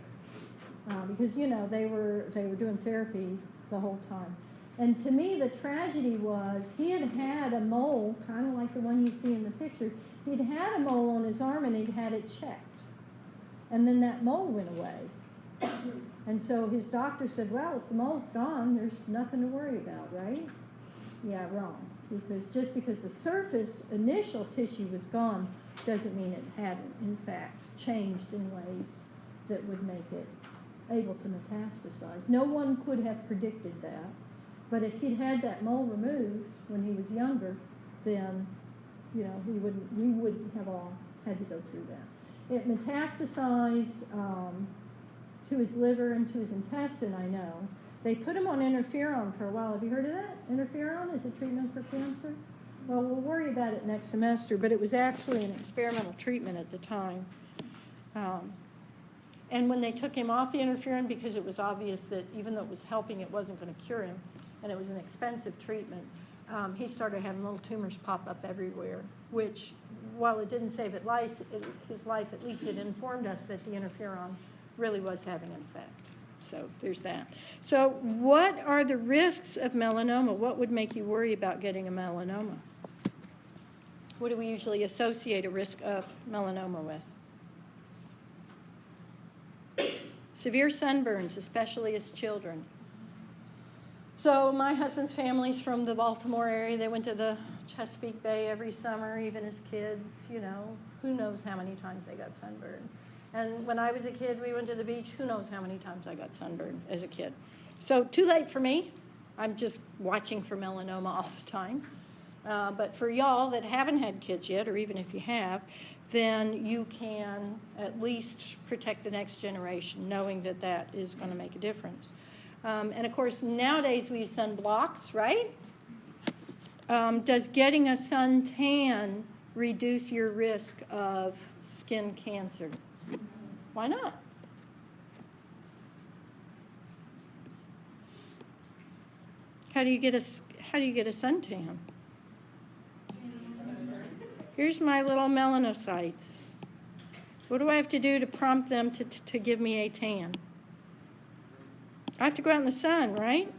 because they were doing therapy the whole time. And to me, the tragedy was he had a mole, kind of like the one you see in the picture. He'd had a mole on his arm, and he'd had it checked. And then that mole went away. And so his doctor said, well, if the mole's gone, there's nothing to worry about, right? Yeah, wrong. Because the surface initial tissue was gone doesn't mean it hadn't, in fact, changed in ways that would make it able to metastasize. No one could have predicted that. But if he'd had that mole removed when he was younger, then, we wouldn't have all had to go through that. It metastasized to his liver and to his intestine, I know. They put him on interferon for a while. Have you heard of that? Interferon is a treatment for cancer? Well, we'll worry about it next semester, but it was actually an experimental treatment at the time. And when they took him off the interferon, because it was obvious that even though it was helping, it wasn't going to cure him, and it was an expensive treatment, he started having little tumors pop up everywhere, which, while it didn't save his life, at least it informed us that the interferon really was having an effect. So there's that. So what are the risks of melanoma? What would make you worry about getting a melanoma? What do we usually associate a risk of melanoma with? Severe sunburns, especially as children. So my husband's family's from the Baltimore area. They went to the Chesapeake Bay every summer, even as kids, who knows how many times they got sunburned. And when I was a kid, we went to the beach. Who knows how many times I got sunburned as a kid. So too late for me. I'm just watching for melanoma all the time. But for y'all that haven't had kids yet, or even if you have, then you can at least protect the next generation, knowing that that is going to make a difference. And of course, nowadays we use sunblocks, right? Does getting a suntan reduce your risk of skin cancer? Why not? How do you get a suntan? Here's my little melanocytes. What do I have to do to prompt them to give me a tan? I have to go out in the sun, right?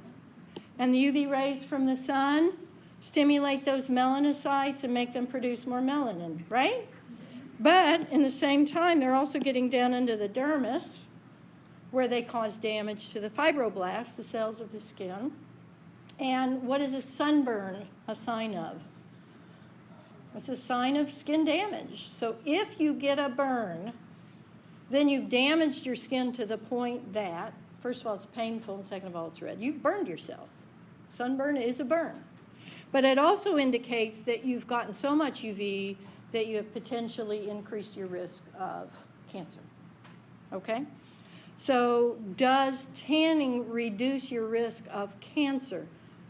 And the UV rays from the sun stimulate those melanocytes and make them produce more melanin, right? But in the same time, they're also getting down into the dermis, where they cause damage to the fibroblasts, the cells of the skin. And what is a sunburn a sign of? It's a sign of skin damage. So if you get a burn, then you've damaged your skin to the point that, first of all, it's painful, and second of all, it's red. You've burned yourself. Sunburn is a burn. But it also indicates that you've gotten so much UV that you have potentially increased your risk of cancer. Okay? So does tanning reduce your risk of cancer?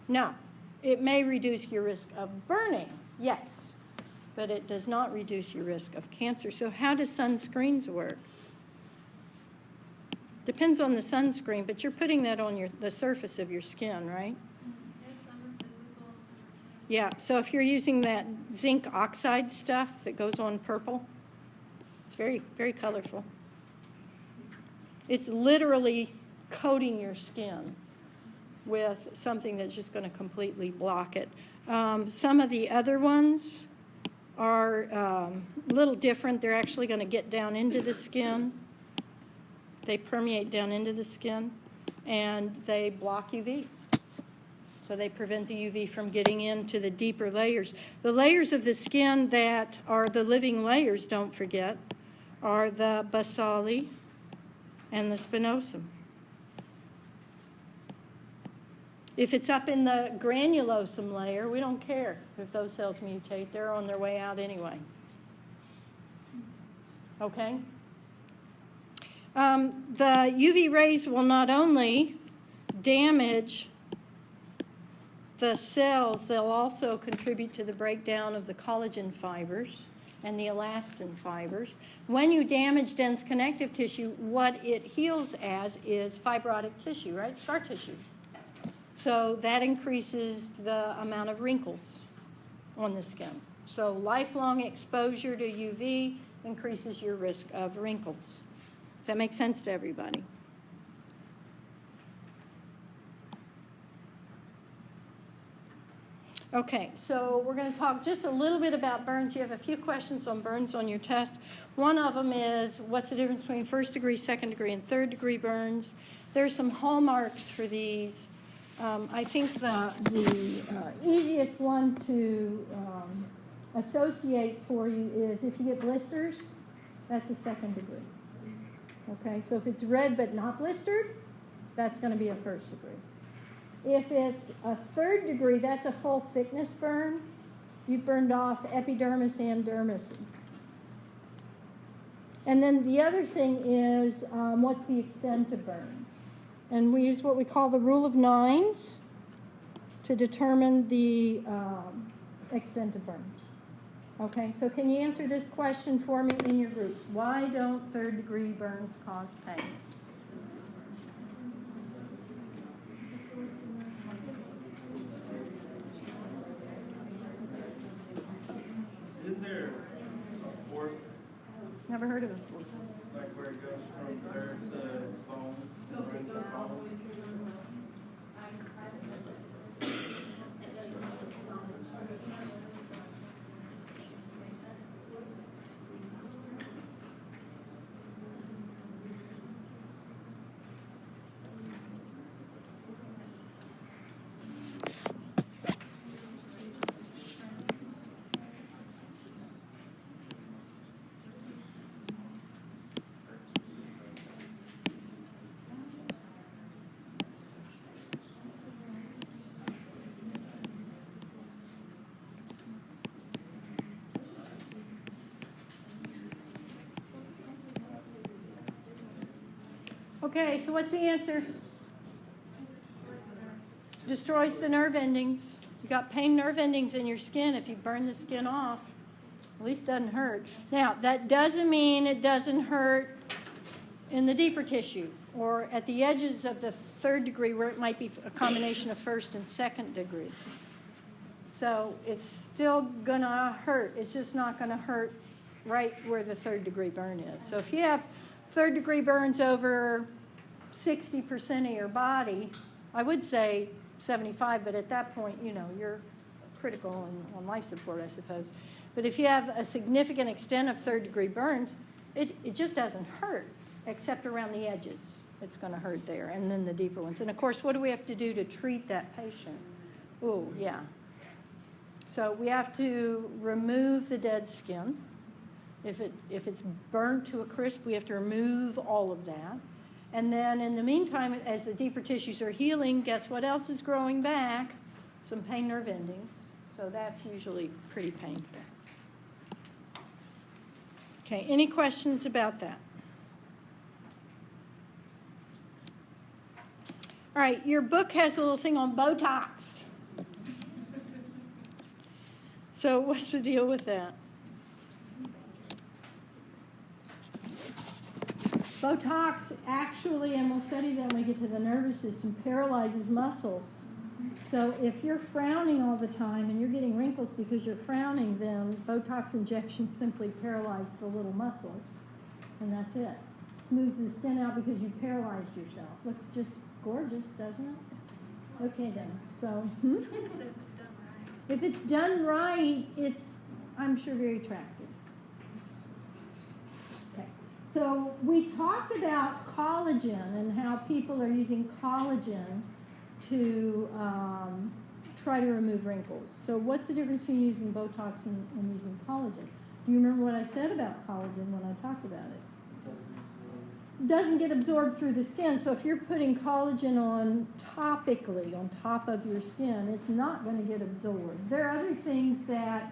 No. It may reduce your risk of burning, yes, but it does not reduce your risk of cancer. So how do sunscreens work? Depends on the sunscreen, but you're putting that on the surface of your skin, right? Yeah, so if you're using that zinc oxide stuff that goes on purple, it's very, very colorful. It's literally coating your skin with something that's just going to completely block it. Some of the other ones are a little different. They're actually going to get down into the skin. They permeate down into the skin, and they block UV. So they prevent the UV from getting into the deeper layers. The layers of the skin that are the living layers, don't forget, are the basale and the spinosum. If it's up in the granulosum layer, we don't care if those cells mutate. They're on their way out anyway. Okay? The UV rays will not only damage the cells, they'll also contribute to the breakdown of the collagen fibers and the elastin fibers. When you damage dense connective tissue, what it heals as is fibrotic tissue, right? Scar tissue. So that increases the amount of wrinkles on the skin. So lifelong exposure to UV increases your risk of wrinkles. Does that make sense to everybody? Okay, so we're going to talk just a little bit about burns. You have a few questions on burns on your test. One of them is, what's the difference between first degree, second degree, and third degree burns? There's some hallmarks for these. I think the easiest one to associate for you is if you get blisters, that's a second degree. Okay, so if it's red but not blistered, that's going to be a first degree. If it's a third degree, that's a full thickness burn. You've burned off epidermis and dermis. And then the other thing is, what's the extent of burns? And we use what we call the rule of nines to determine the extent of burns. Okay, so can you answer this question for me in your groups? Why don't third degree burns cause pain? Isn't there a fourth? Never heard of it before. Like where it goes from there to bone, right to bone? Okay, so what's the answer? Destroys the nerve endings. You got pain nerve endings in your skin if you burn the skin off. At least it doesn't hurt. Now, that doesn't mean it doesn't hurt in the deeper tissue or at the edges of the third degree where it might be a combination of first and second degree. So it's still going to hurt. It's just not going to hurt right where the third degree burn is. So if you have third degree burns over 60% of your body, I would say 75, but at that point, you know, you're critical and on life support, I suppose. But if you have a significant extent of third degree burns, it just doesn't hurt, except around the edges. It's going to hurt there, and then the deeper ones. And of course, what do we have to do to treat that patient? Oh, yeah. So we have to remove the dead skin. If it's burnt to a crisp, we have to remove all of that. And then in the meantime, as the deeper tissues are healing, guess what else is growing back? Some pain nerve endings. So that's usually pretty painful. Okay, any questions about that? All right, your book has a little thing on Botox. So what's the deal with that? Botox actually, and we'll study that when we get to the nervous system, paralyzes muscles. So if you're frowning all the time and you're getting wrinkles because you're frowning, then Botox injections simply paralyze the little muscles, and that's it. Smooths the skin out because you paralyzed yourself. Looks just gorgeous, doesn't it? Okay then, so, if it's done right, it's, I'm sure, very attractive. Okay, so we talked about collagen and how people are using collagen to try to remove wrinkles. So what's the difference between using Botox and using collagen? Do you remember what I said about collagen when I talked about it? Doesn't get absorbed through the skin. So if you're putting collagen on topically, on top of your skin, it's not going to get absorbed. There are other things that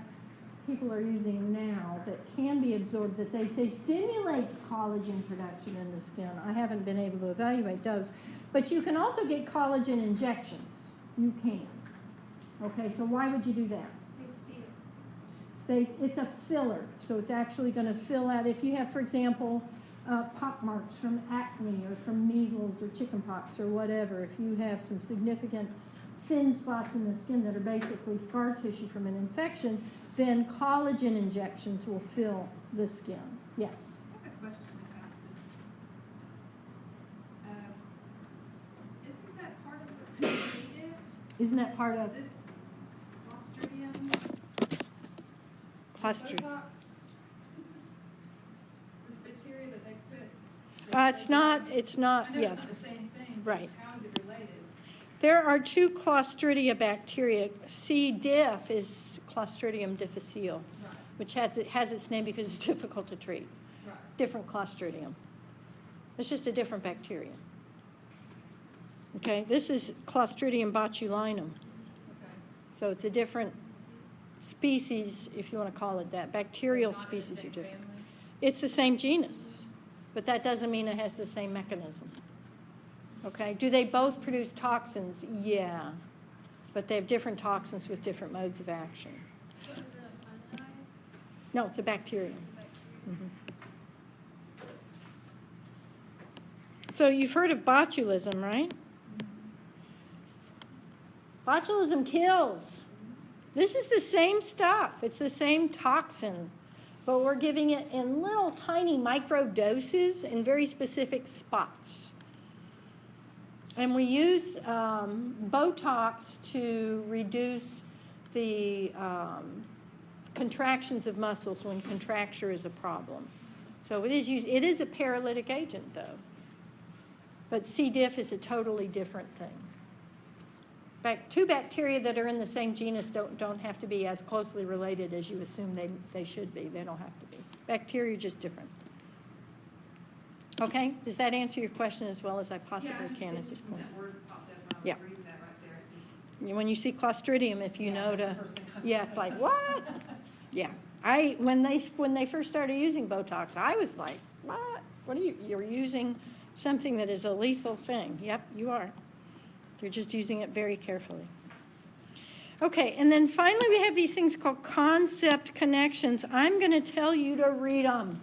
people are using now that can be absorbed that they say stimulates collagen production in the skin. I haven't been able to evaluate those. But you can also get collagen injections. You can. Okay, so why would you do that? It's a filler, so it's actually going to fill out. If you have, for example, pock marks from acne or from measles or chickenpox or whatever, if you have some significant thin spots in the skin that are basically scar tissue from an infection, then collagen injections will fill the skin. Yes? I have a question about this. Isn't that part of what's needed? Isn't that part of This Clostridium? Clostridium? Botox? This bacteria that they put? It's not, I know yeah. it's not the same thing. but Right. How is it related? There are two Clostridia bacteria. C. diff is Clostridium difficile, Right. which has its name because it's difficult to treat. Right. Different Clostridium. It's just a different bacteria. Okay, this is Clostridium botulinum. Okay. So it's a different species, if you want to call it that. Bacterial Not in the species are same different. family? It's the same genus, but that doesn't mean it has the same mechanism. Okay, do they both produce toxins? Yeah, but they have different toxins with different modes of action. So is it a fungi? No, it's a bacterium. Bacteria? So you've heard of botulism, right? Botulism kills. This is the same stuff. It's the same toxin, but we're giving it in little tiny micro doses in very specific spots. And we use Botox to reduce the contractions of muscles when contracture is a problem. So it is a paralytic agent, though. But C. diff is a totally different thing. Two bacteria that are in the same genus don't have to be as closely related as you assume they should be. They don't have to be. Bacteria are just different. Okay? Does that answer your question as well as I possibly can at this point? That word popped up, and I Yeah. was reading that right there. When you see Clostridium, if you know that's to, the first thing I yeah, it's like, what? Yeah. When they first started using Botox, I was like, what? What are you're using something that is a lethal thing. Yep, you are. They're just using it very carefully. Okay, and then finally we have these things called concept connections. I'm going to tell you to read them.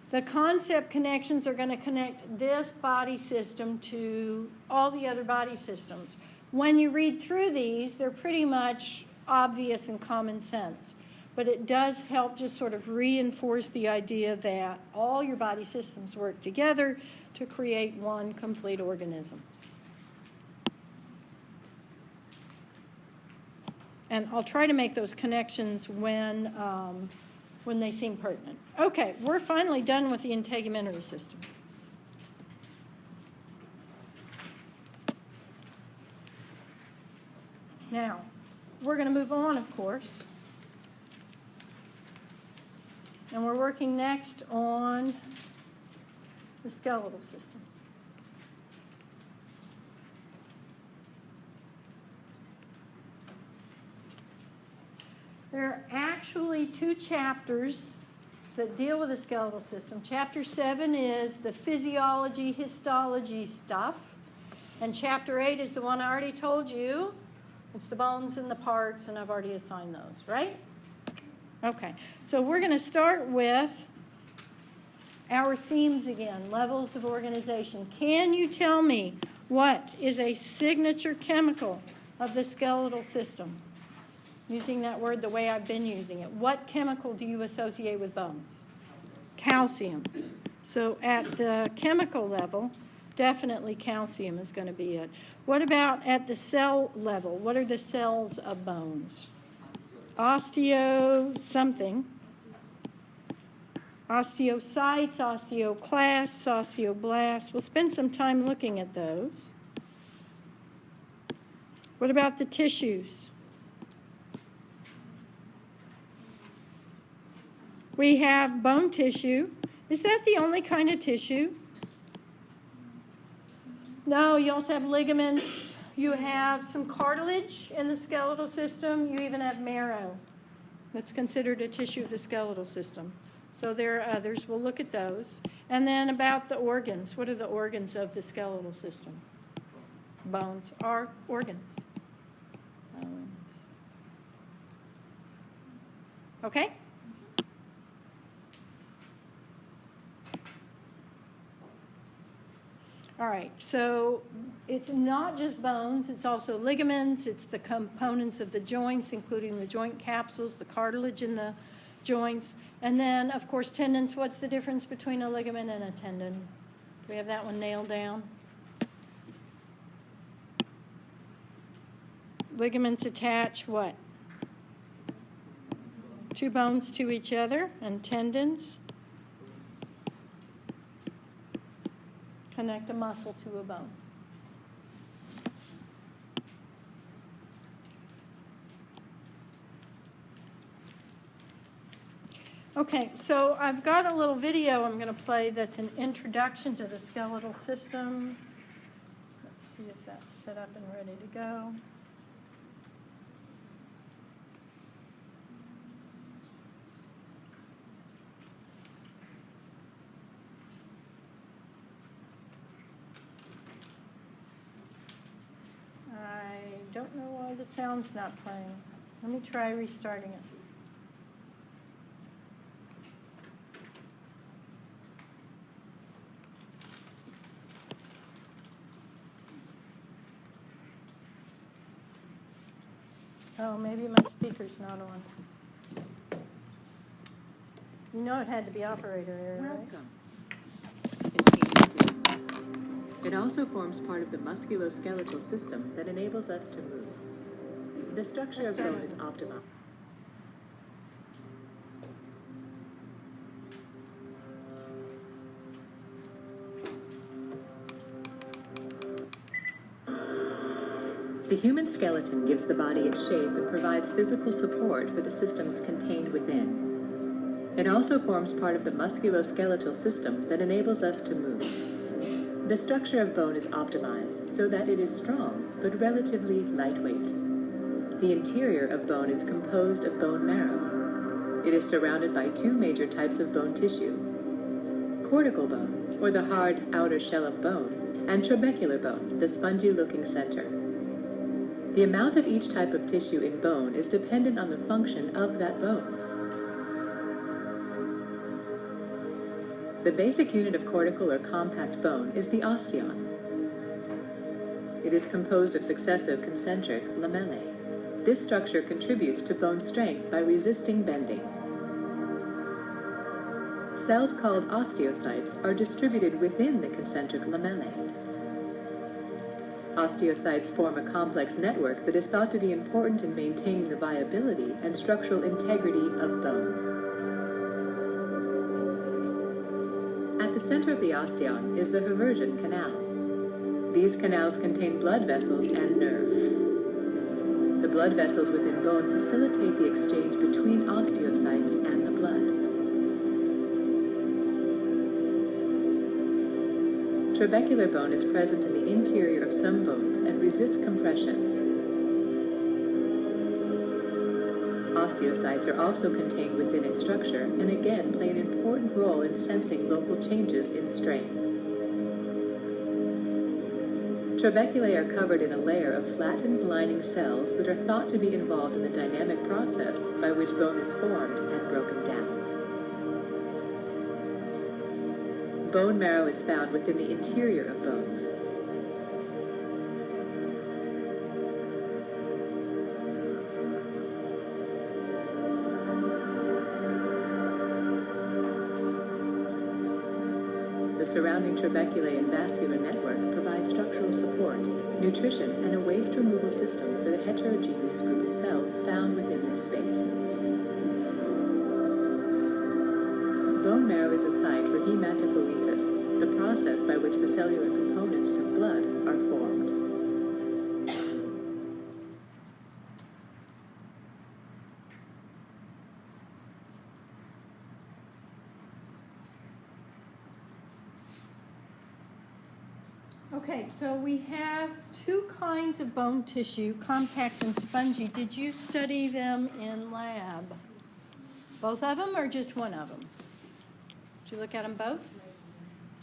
The concept connections are going to connect this body system to all the other body systems. When you read through these, they're pretty much obvious and common sense. But it does help just sort of reinforce the idea that all your body systems work together to create one complete organism. And I'll try to make those connections when they seem pertinent. Okay, we're finally done with the integumentary system. Now, we're going to move on, of course. And we're working next on the skeletal system. There are actually 2 chapters that deal with the skeletal system. Chapter 7 is the physiology, histology stuff. And Chapter 8 is the one I already told you. It's the bones and the parts, and I've already assigned those, right? Okay, so we're going to start with our themes again, levels of organization. Can you tell me what is a signature chemical of the skeletal system? Using that word the way I've been using it. What chemical do you associate with bones? Calcium. So at the chemical level, definitely calcium is going to be it. What about at the cell level? What are the cells of bones? Osteo something. Osteocytes, osteoclasts, osteoblasts. We'll spend some time looking at those. What about the tissues? We have bone tissue. Is that the only kind of tissue? No, you also have ligaments. You have some cartilage in the skeletal system. You even have marrow. That's considered a tissue of the skeletal system. So there are others. We'll look at those. And then about the organs. What are the organs of the skeletal system? Bones are organs. Bones. Okay? All right, so it's not just bones, it's also ligaments, it's the components of the joints, including the joint capsules, the cartilage in the joints, and then, of course, tendons. What's the difference between a ligament and a tendon? Do we have that one nailed down? Ligaments attach what? 2 bones to each other, and tendons connect a muscle to a bone. Okay, so I've got a little video I'm going to play that's an introduction to the skeletal system. Let's see if that's set up and ready to go. I don't know why the sound's not playing. Let me try restarting it. Oh, maybe my speaker's not on. You know it had to be operator error, right? Welcome. It also forms part of the musculoskeletal system that enables us to move. The structure of bone is optimal. The human skeleton gives the body its shape and provides physical support for the systems contained within. It also forms part of the musculoskeletal system that enables us to move. The structure of bone is optimized so that it is strong but relatively lightweight. The interior of bone is composed of bone marrow. It is surrounded by 2 major types of bone tissue: cortical bone, or the hard outer shell of bone, and trabecular bone, the spongy-looking center. The amount of each type of tissue in bone is dependent on the function of that bone. The basic unit of cortical or compact bone is the osteon. It is composed of successive concentric lamellae. This structure contributes to bone strength by resisting bending. Cells called osteocytes are distributed within the concentric lamellae. Osteocytes form a complex network that is thought to be important in maintaining the viability and structural integrity of bone. At the center of the osteon is the Haversian canal. These canals contain blood vessels and nerves. The blood vessels within bone facilitate the exchange between osteocytes and the blood. Trabecular bone is present in the interior of some bones and resists compression. Osteocytes are also contained within its structure and again play an important role in sensing local changes in strain. Trabeculae are covered in a layer of flattened lining cells that are thought to be involved in the dynamic process by which bone is formed and broken down. Bone marrow is found within the interior of bones. The surrounding trabeculae and vascular network provide structural support, nutrition, and a waste removal system for the heterogeneous group of cells found within this space. Bone marrow is a site for hematopoiesis, the process by which the cellular components of blood are formed. Okay, so we have two kinds of bone tissue, compact and spongy. Did you study them in lab? Both of them or just one of them? Did you look at them both?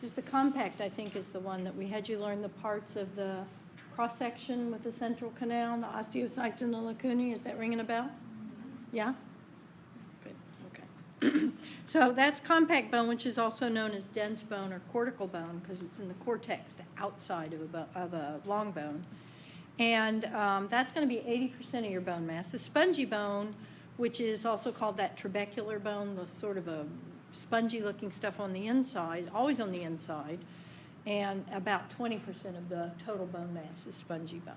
Just the compact, I think, is the one that we had you learn the parts of the cross-section with the central canal, the osteocytes and the lacunae. Is that ringing a bell? Yeah? Good, okay. So that's compact bone, which is also known as dense bone or cortical bone because it's in the cortex, the outside of a long bone. And that's going to be 80% of your bone mass. The spongy bone, which is also called that trabecular bone, the sort of a spongy-looking stuff on the inside, always on the inside, and about 20% of the total bone mass is spongy bone.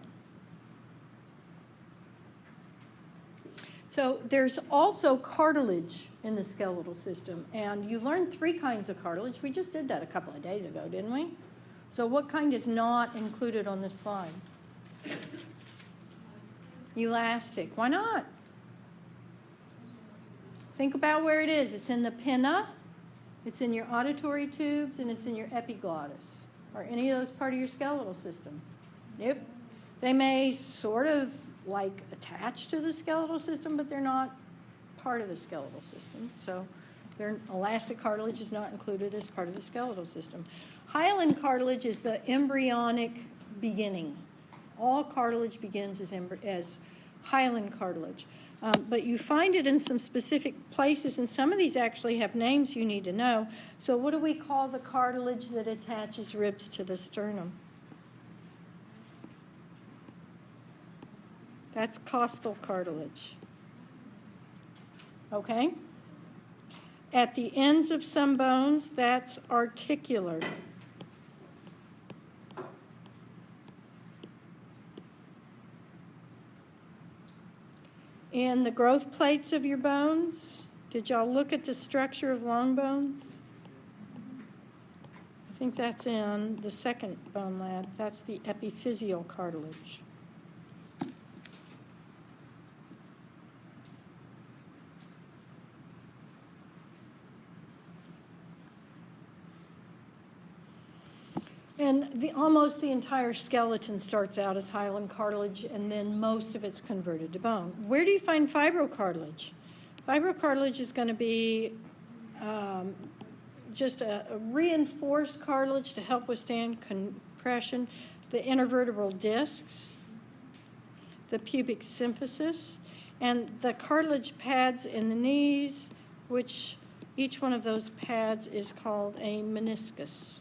So there's also cartilage in the skeletal system, and you learned 3 kinds of cartilage. We just did that a couple of days ago, didn't we? So what kind is not included on this slide? Elastic. Why not? Think about where it is. It's in the pinna, it's in your auditory tubes, and it's in your epiglottis. Are any of those part of your skeletal system? Nope. They may sort of like attach to the skeletal system, but they're not part of the skeletal system. So their elastic cartilage is not included as part of the skeletal system. Hyaline cartilage is the embryonic beginning. All cartilage begins as hyaline cartilage. But you find it in some specific places, and some of these actually have names you need to know. So what do we call the cartilage that attaches ribs to the sternum? That's costal cartilage. Okay? At the ends of some bones, that's articular. In the growth plates of your bones, did y'all look at the structure of long bones? I think that's in the second bone lab. That's the epiphyseal cartilage. And almost the entire skeleton starts out as hyaline cartilage, and then most of it's converted to bone. Where do you find fibrocartilage? Fibrocartilage is going to be just a reinforced cartilage to help withstand compression. The intervertebral discs, the pubic symphysis, and the cartilage pads in the knees, which each one of those pads is called a meniscus.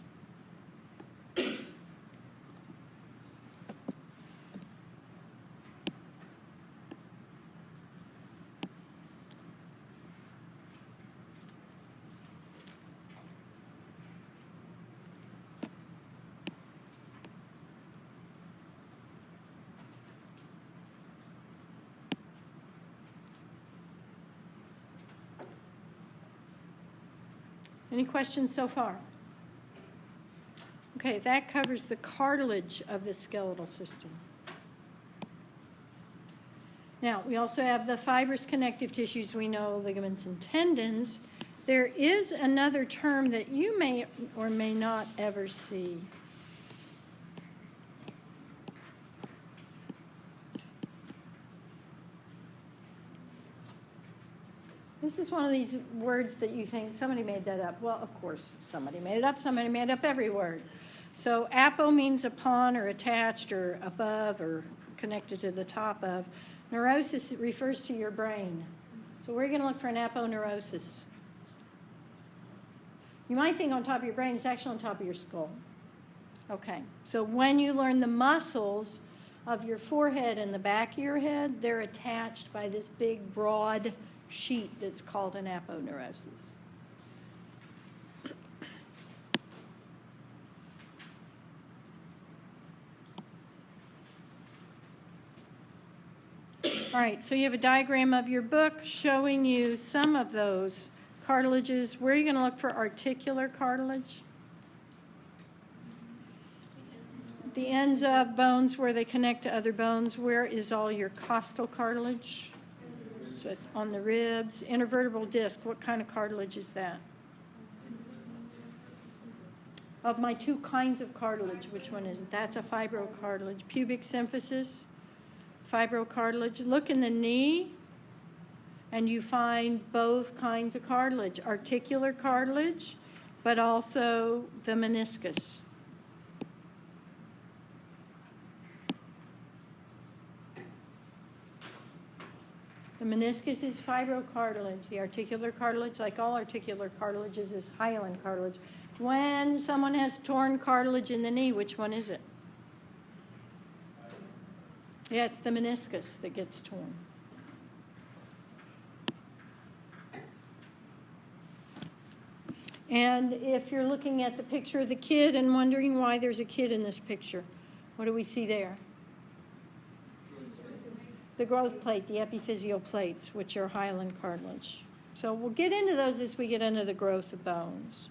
Any questions so far? Okay, that covers the cartilage of the skeletal system. Now, we also have the fibrous connective tissues. We know ligaments and tendons. There is another term that you may or may not ever see. This is one of these words that you think somebody made that up. Well, of course, somebody made it up. Somebody made up every word. So apo means upon or attached or above or connected to the top of. Neurosis refers to your brain. So where are you going to look for an aponeurosis? You might think on top of your brain, it's actually on top of your skull. Okay, so when you learn the muscles of your forehead and the back of your head, they're attached by this big, broad sheet that's called an aponeurosis. All right, so you have a diagram of your book showing you some of those cartilages. Where are you going to look for articular cartilage? The ends of bones where they connect to other bones. Where is all your costal cartilage? So on the ribs. Intervertebral disc, what kind of cartilage is that? Of my two kinds of cartilage, which one is it? That's a fibrocartilage. Pubic symphysis, fibrocartilage. Look in the knee, and you find both kinds of cartilage. Articular cartilage, but also the meniscus. The meniscus is fibrocartilage. The articular cartilage, like all articular cartilages, is hyaline cartilage. When someone has torn cartilage in the knee, which one is it? Yeah, it's the meniscus that gets torn. And if you're looking at the picture of the kid and wondering why there's a kid in this picture, what do we see there? The growth plate, the epiphyseal plates, which are hyaline cartilage. So we'll get into those as we get into the growth of bones.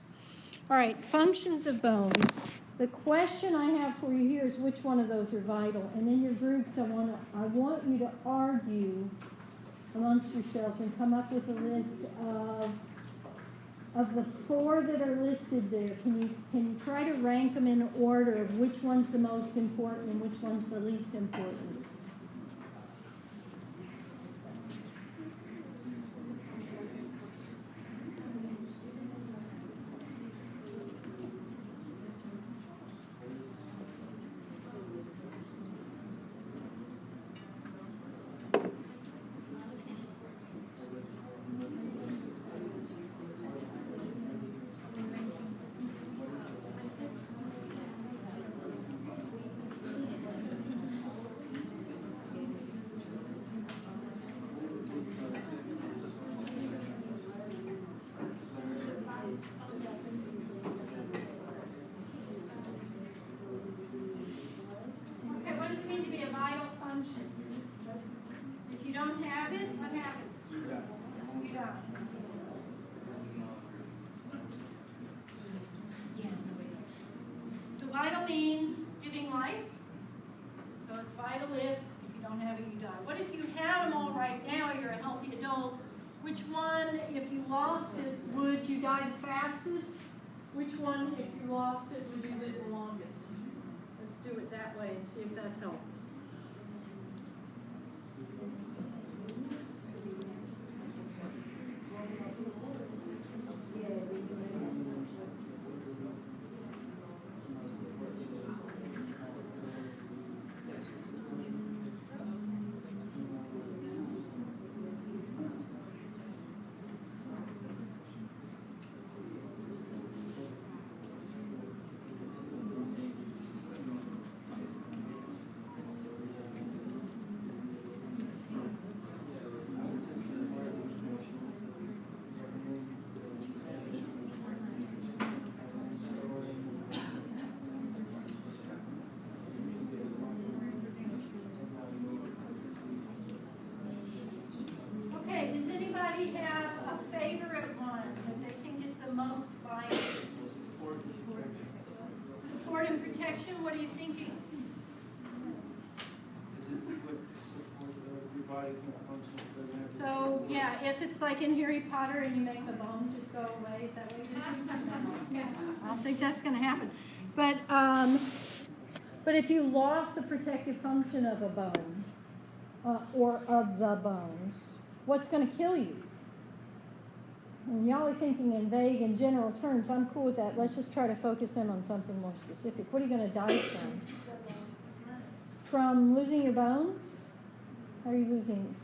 All right, functions of bones. The question I have for you here is which one of those are vital. And in your groups, I want you to argue amongst yourselves and come up with a list of the 4 that are listed there. Can you try to rank them in order of which one's the most important and which one's the least important? If you don't have it, what happens? You die. So vital means giving life. So it's vital if you don't have it, you die. What if you had them all right now, you're a healthy adult? Which one, if you lost it, would you die the fastest? Which one, if you lost it, would you live the longest? Let's do it that way and see if that helps. Have a favorite one that they think is the most vital? Support and protection, what are you thinking? So, yeah, if it's like in Harry Potter and you make the bones just go away, is that what you're thinking? I don't think that's going to happen. But if you lost the protective function of a bone or of the bones, what's going to kill you? And y'all are thinking in vague and general terms. I'm cool with that. Let's just try to focus in on something more specific. What are you going to die from? From losing your bones? How are you losing?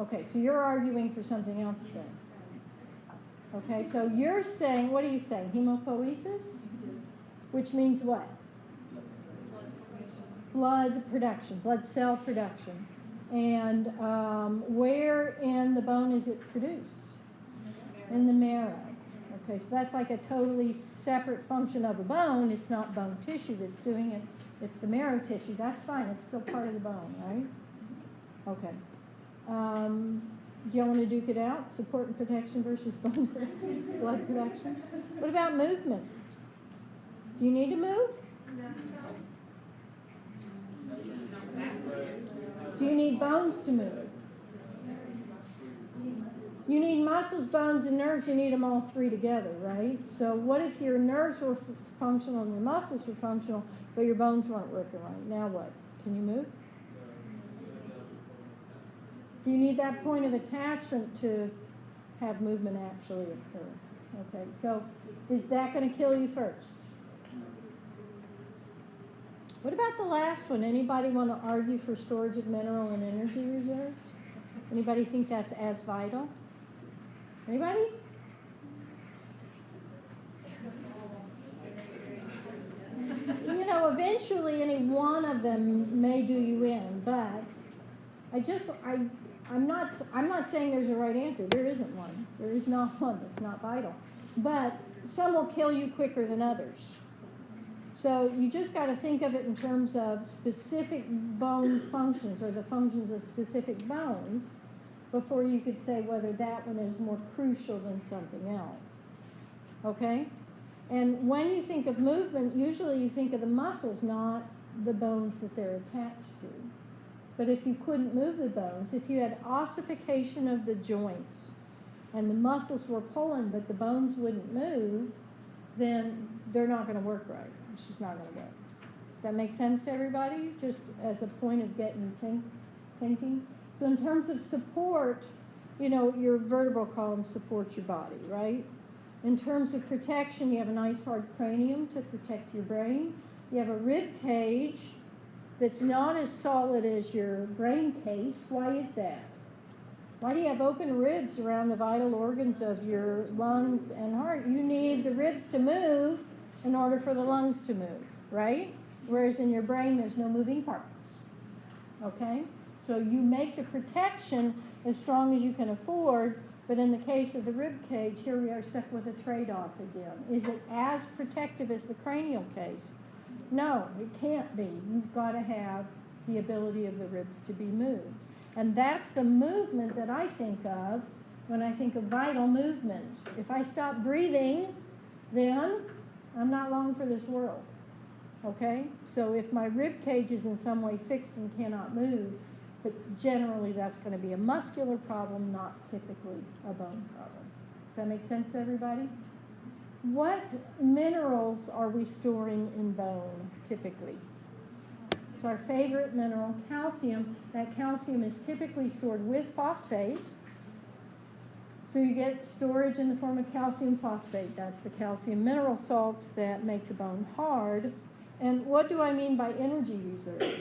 Okay, so you're arguing for something else then. Okay, so you're saying, what are you saying? Hemopoiesis? Which means what? Blood production, blood cell production. And where in the bone is it produced? In the marrow. Okay, so that's like a totally separate function of a bone. It's not bone tissue that's doing it. It's the marrow tissue. That's fine. It's still part of the bone, right? Okay. Do y'all want to duke it out? Support and protection versus bone blood production? What about movement? Do you need to move? Do you need bones to move? You need muscles, bones, and nerves. You need them all three together, right? So what if your nerves were functional and your muscles were functional, but your bones weren't working right? Now what? Can you move? Do you need that point of attachment to have movement actually occur? Okay, so is that going to kill you first? What about the last one? Anybody want to argue for storage of mineral and energy reserves? Anybody think that's as vital? Anybody? You know, eventually any one of them may do you in, but I'm not saying there's a right answer. There isn't one. There is not one that's not vital. But some will kill you quicker than others. So you just got to think of it in terms of specific bone functions or the functions of specific bones before you could say whether that one is more crucial than something else. Okay? And when you think of movement, usually you think of the muscles, not the bones that they're attached to. But if you couldn't move the bones, if you had ossification of the joints and the muscles were pulling but the bones wouldn't move, then they're not going to work right. It's just not going to work. Does that make sense to everybody? Just as a point of getting thinking. So in terms of support, you know, your vertebral column supports your body, right? In terms of protection, you have a nice hard cranium to protect your brain. You have a rib cage that's not as solid as your brain case. Why is that? Why do you have open ribs around the vital organs of your lungs and heart? You need the ribs to move in order for the lungs to move, right? Whereas in your brain, there's no moving parts, okay? So you make the protection as strong as you can afford, but in the case of the rib cage, here we are stuck with a trade-off again. Is it as protective as the cranial case? No, it can't be. You've got to have the ability of the ribs to be moved. And that's the movement that I think of when I think of vital movement. If I stop breathing, then I'm not long for this world, okay? So if my rib cage is in some way fixed and cannot move, but generally that's going to be a muscular problem, not typically a bone problem. Does that make sense to everybody? What minerals are we storing in bone typically? It's our favorite mineral, calcium. That calcium is typically stored with phosphate. So you get storage in the form of calcium phosphate. That's the calcium mineral salts that make the bone hard. And what do I mean by energy reserves?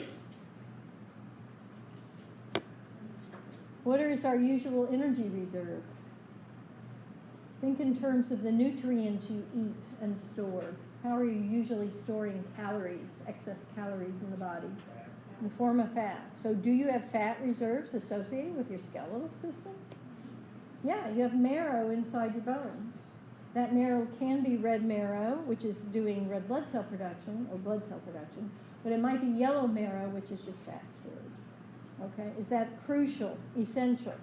What is our usual energy reserve? Think in terms of the nutrients you eat and store. How are you usually storing calories, excess calories in the body? In the form of fat. So do you have fat reserves associated with your skeletal system? Yeah, you have marrow inside your bones. That marrow can be red marrow, which is doing red blood cell production, or blood cell production, but it might be yellow marrow, which is just fat storage. Okay, is that crucial, essential?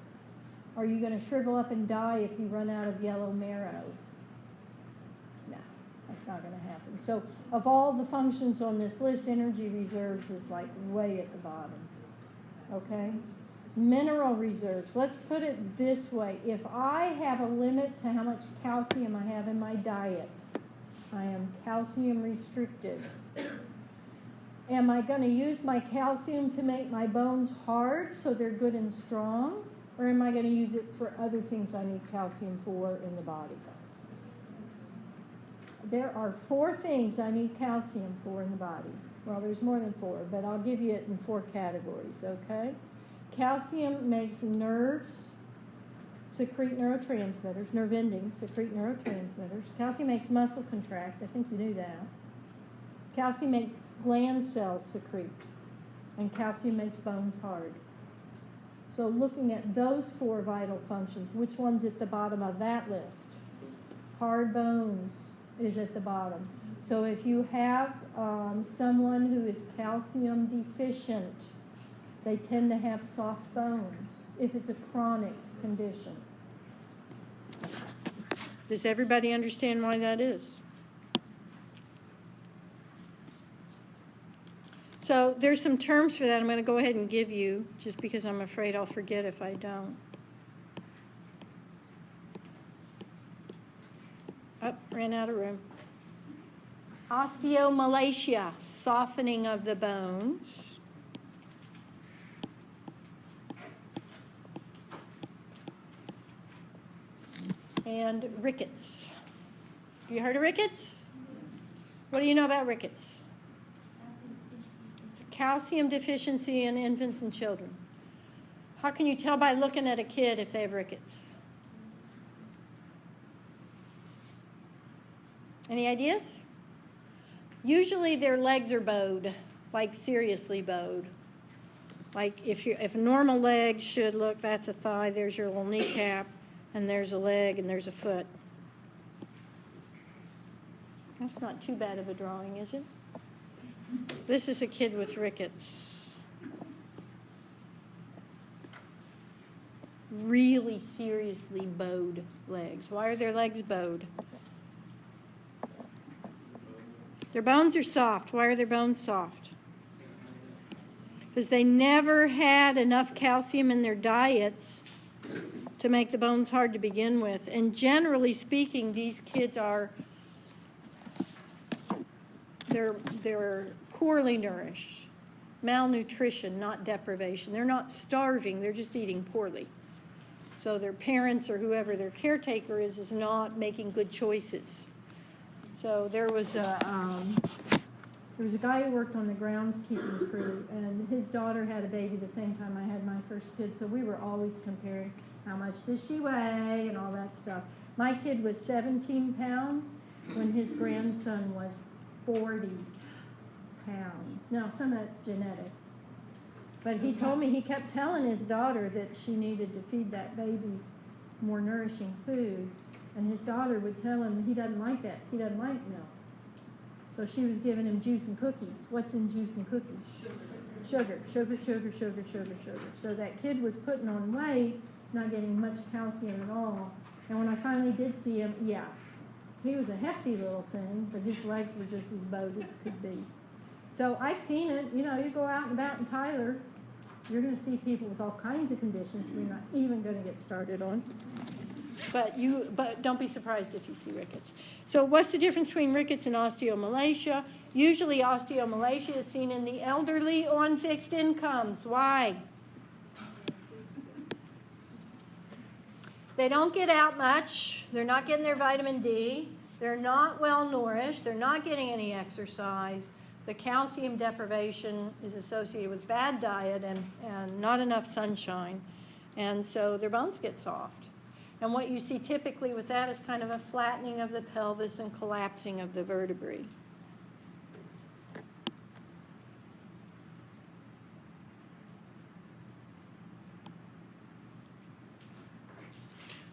Are you going to shrivel up and die if you run out of yellow marrow? No, that's not going to happen. So of all the functions on this list, energy reserves is like way at the bottom. Okay? Mineral reserves. Let's put it this way. If I have a limit to how much calcium I have in my diet, I am calcium restricted. Am I going to use my calcium to make my bones hard so they're good and strong? Or am I going to use it for other things I need calcium for in the body? There are 4 things I need calcium for in the body. Well, there's more than 4, but I'll give you it in 4 categories, okay? Calcium makes nerves secrete neurotransmitters, nerve endings secrete neurotransmitters. Calcium makes muscle contract. I think you knew that. Calcium makes gland cells secrete. And calcium makes bones hard. So looking at those 4 vital functions, which one's at the bottom of that list? Hard bones is at the bottom. So if you have someone who is calcium deficient, they tend to have soft bones if it's a chronic condition. Does everybody understand why that is? So there's some terms for that I'm going to go ahead and give you, just because I'm afraid I'll forget if I don't. Oh, ran out of room. Osteomalacia, softening of the bones. And rickets. Have you heard of rickets? What do you know about rickets? It's a calcium deficiency in infants and children. How can you tell by looking at a kid if they have rickets? Any ideas? Usually their legs are bowed, like seriously bowed. Like if a normal leg should look, that's a thigh, there's your little kneecap, and there's a leg, and there's a foot. That's not too bad of a drawing, is it? This is a kid with rickets. Really seriously bowed legs. Why are their legs bowed? Their bones are soft. Why are their bones soft? Because they never had enough calcium in their diets to make the bones hard to begin with. And generally speaking, these kids are, they're poorly nourished. Malnutrition, not deprivation. They're not starving, they're just eating poorly. So their parents or whoever their caretaker is not making good choices. So there was a guy who worked on the groundskeeping crew, and his daughter had a baby the same time I had my first kid, so we were always comparing how much does she weigh and all that stuff. My kid was 17 pounds when his grandson was 40 pounds. Now, some of that's genetic. But he told me he kept telling his daughter that she needed to feed that baby more nourishing food. And his daughter would tell him he doesn't like that. He doesn't like milk. So she was giving him juice and cookies. What's in juice and cookies? Sugar. Sugar, sugar, sugar, sugar, sugar. So that kid was putting on weight, not getting much calcium at all. And when I finally did see him, yeah, he was a hefty little thing, but his legs were just as bowed as could be. So I've seen it. You know, you go out and about in Tyler, you're going to see people with all kinds of conditions we're not even going to get started on. But don't be surprised if you see rickets. So what's the difference between rickets and osteomalacia? Usually osteomalacia is seen in the elderly on fixed incomes. Why? They don't get out much. They're not getting their vitamin D. They're not well nourished. They're not getting any exercise. The calcium deprivation is associated with bad diet and not enough sunshine. And so their bones get soft. And what you see typically with that is kind of a flattening of the pelvis and collapsing of the vertebrae.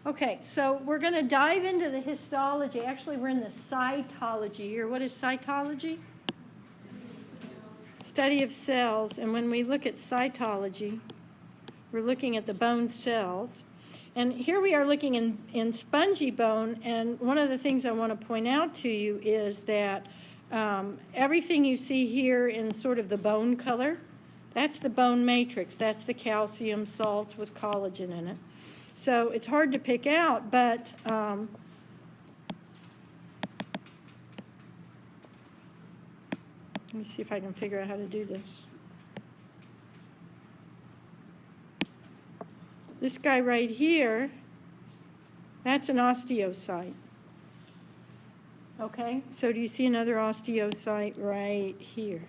Okay, so we're going to dive into the histology. Actually, we're in the cytology here. What is cytology? Study of cells. And when we look at cytology, we're looking at the bone cells. And here we are looking in spongy bone, and one of the things I want to point out to you is that everything you see here in sort of the bone color, that's the bone matrix. That's the calcium salts with collagen in it. So it's hard to pick out, but let me see if I can figure out how to do this. This guy right here, that's an osteocyte. Okay, so do you see another osteocyte right here?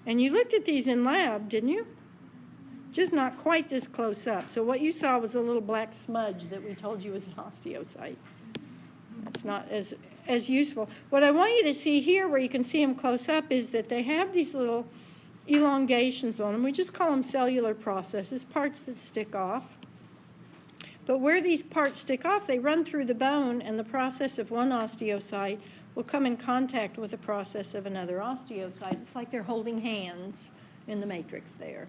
And you looked at these in lab, didn't you? Just not quite this close up. So what you saw was a little black smudge that we told you was an osteocyte. That's not as useful. What I want you to see here, where you can see them close up, is that they have these little elongations on them. We just call them cellular processes, parts that stick off. But where these parts stick off, they run through the bone, and the process of one osteocyte will come in contact with the process of another osteocyte. It's like they're holding hands in the matrix there.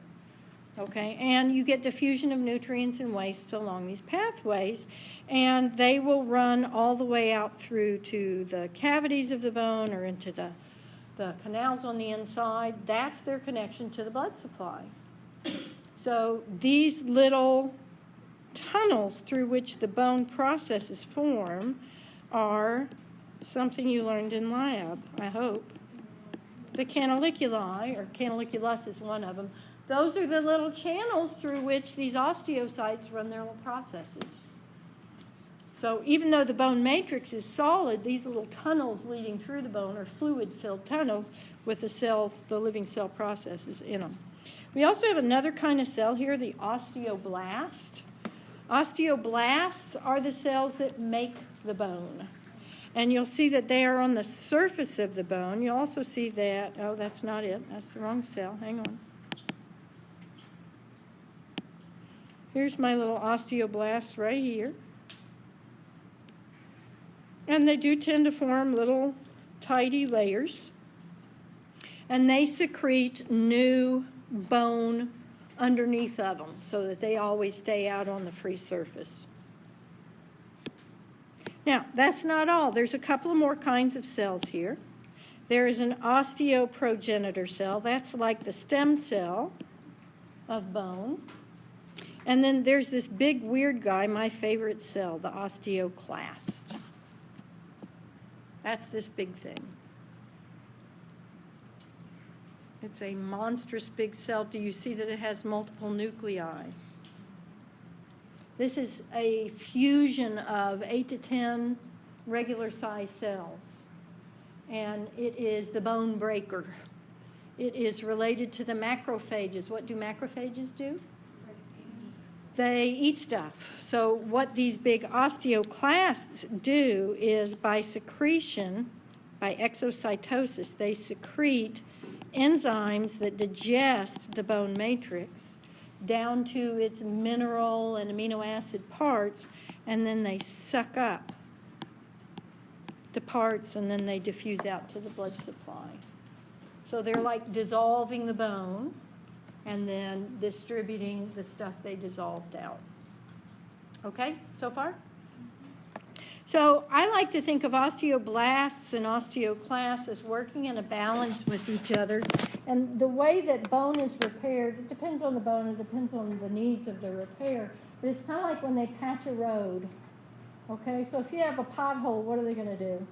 Okay, and you get diffusion of nutrients and wastes along these pathways, and they will run all the way out through to the cavities of the bone or into the canals on the inside. That's their connection to the blood supply. So these little tunnels through which the bone processes form are something you learned in lab, I hope. The canaliculi, or canaliculus is one of them. Those are the little channels through which these osteocytes run their little processes. So even though the bone matrix is solid, these little tunnels leading through the bone are fluid-filled tunnels with the cells, the living cell processes in them. We also have another kind of cell here, the osteoblast. Osteoblasts are the cells that make the bone. And you'll see that they are on the surface of the bone. You'll also see that, oh, that's not it. That's the wrong cell. Hang on. Here's my little osteoblasts right here. And they do tend to form little tidy layers. And they secrete new bone underneath of them so that they always stay out on the free surface. Now, that's not all. There's a couple of more kinds of cells here. There is an osteoprogenitor cell. That's like the stem cell of bone. And then there's this big weird guy, my favorite cell, the osteoclast. That's this big thing. It's a monstrous big cell. Do you see that it has multiple nuclei? This is a fusion of 8 to 10 regular-sized cells. And it is the bone breaker. It is related to the macrophages. What do macrophages do? They eat stuff. So what these big osteoclasts do is by secretion, by exocytosis, they secrete enzymes that digest the bone matrix down to its mineral and amino acid parts, and then they suck up the parts, and then they diffuse out to the blood supply. So they're like dissolving the bone and then distributing the stuff they dissolved out. Okay, so far? So I like to think of osteoblasts and osteoclasts as working in a balance with each other. And the way that bone is repaired, it depends on the bone, it depends on the needs of the repair. But it's kind of like when they patch a road. Okay, so if you have a pothole, what are they going to do?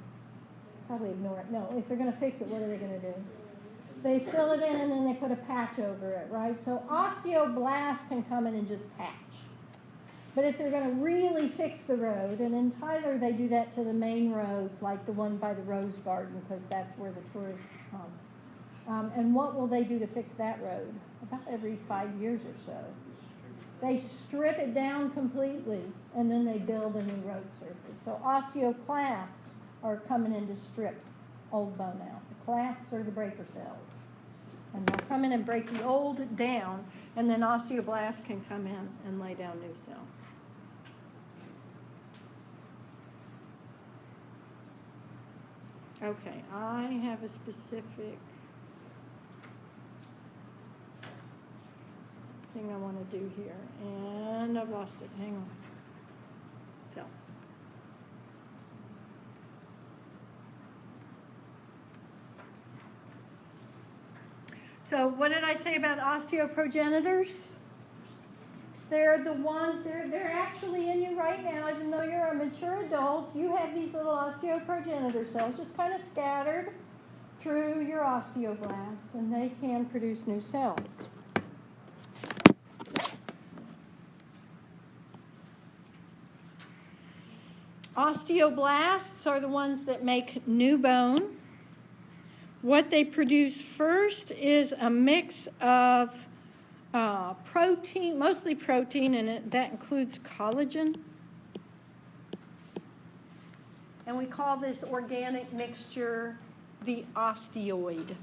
Probably ignore it. No, if they're going to fix it, what are they going to do? They fill it in and then they put a patch over it, right? So osteoblasts can come in and just patch. But if they're going to really fix the road, and in Tyler they do that to the main roads, like the one by the Rose Garden, because that's where the tourists come. And what will they do to fix that road? About every 5 years or so. They strip it down completely, and then they build a new road surface. So osteoclasts are coming in to strip old bone out. The clasts are the breaker cells. And they'll come in and break the old down, and then osteoblasts can come in and lay down new cells. Okay, I have a specific thing I want to do here, and I've lost it. Hang on. So. So what did I say about osteoprogenitors? They're the ones, they're actually in you right now. Even though you're a mature adult, you have these little osteoprogenitor cells just kind of scattered through your osteoblasts, and they can produce new cells. Osteoblasts are the ones that make new bone. What they produce first is a mix of protein, mostly protein, and that includes collagen. And we call this organic mixture the osteoid.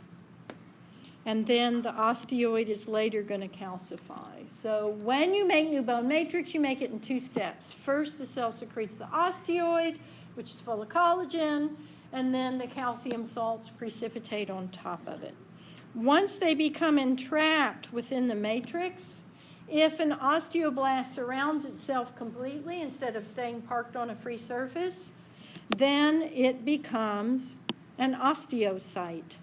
And then the osteoid is later going to calcify. So when you make new bone matrix, you make it in 2 steps. First, the cell secretes the osteoid, which is full of collagen, and then the calcium salts precipitate on top of it. Once they become entrapped within the matrix, if an osteoblast surrounds itself completely instead of staying parked on a free surface, then it becomes an osteocyte.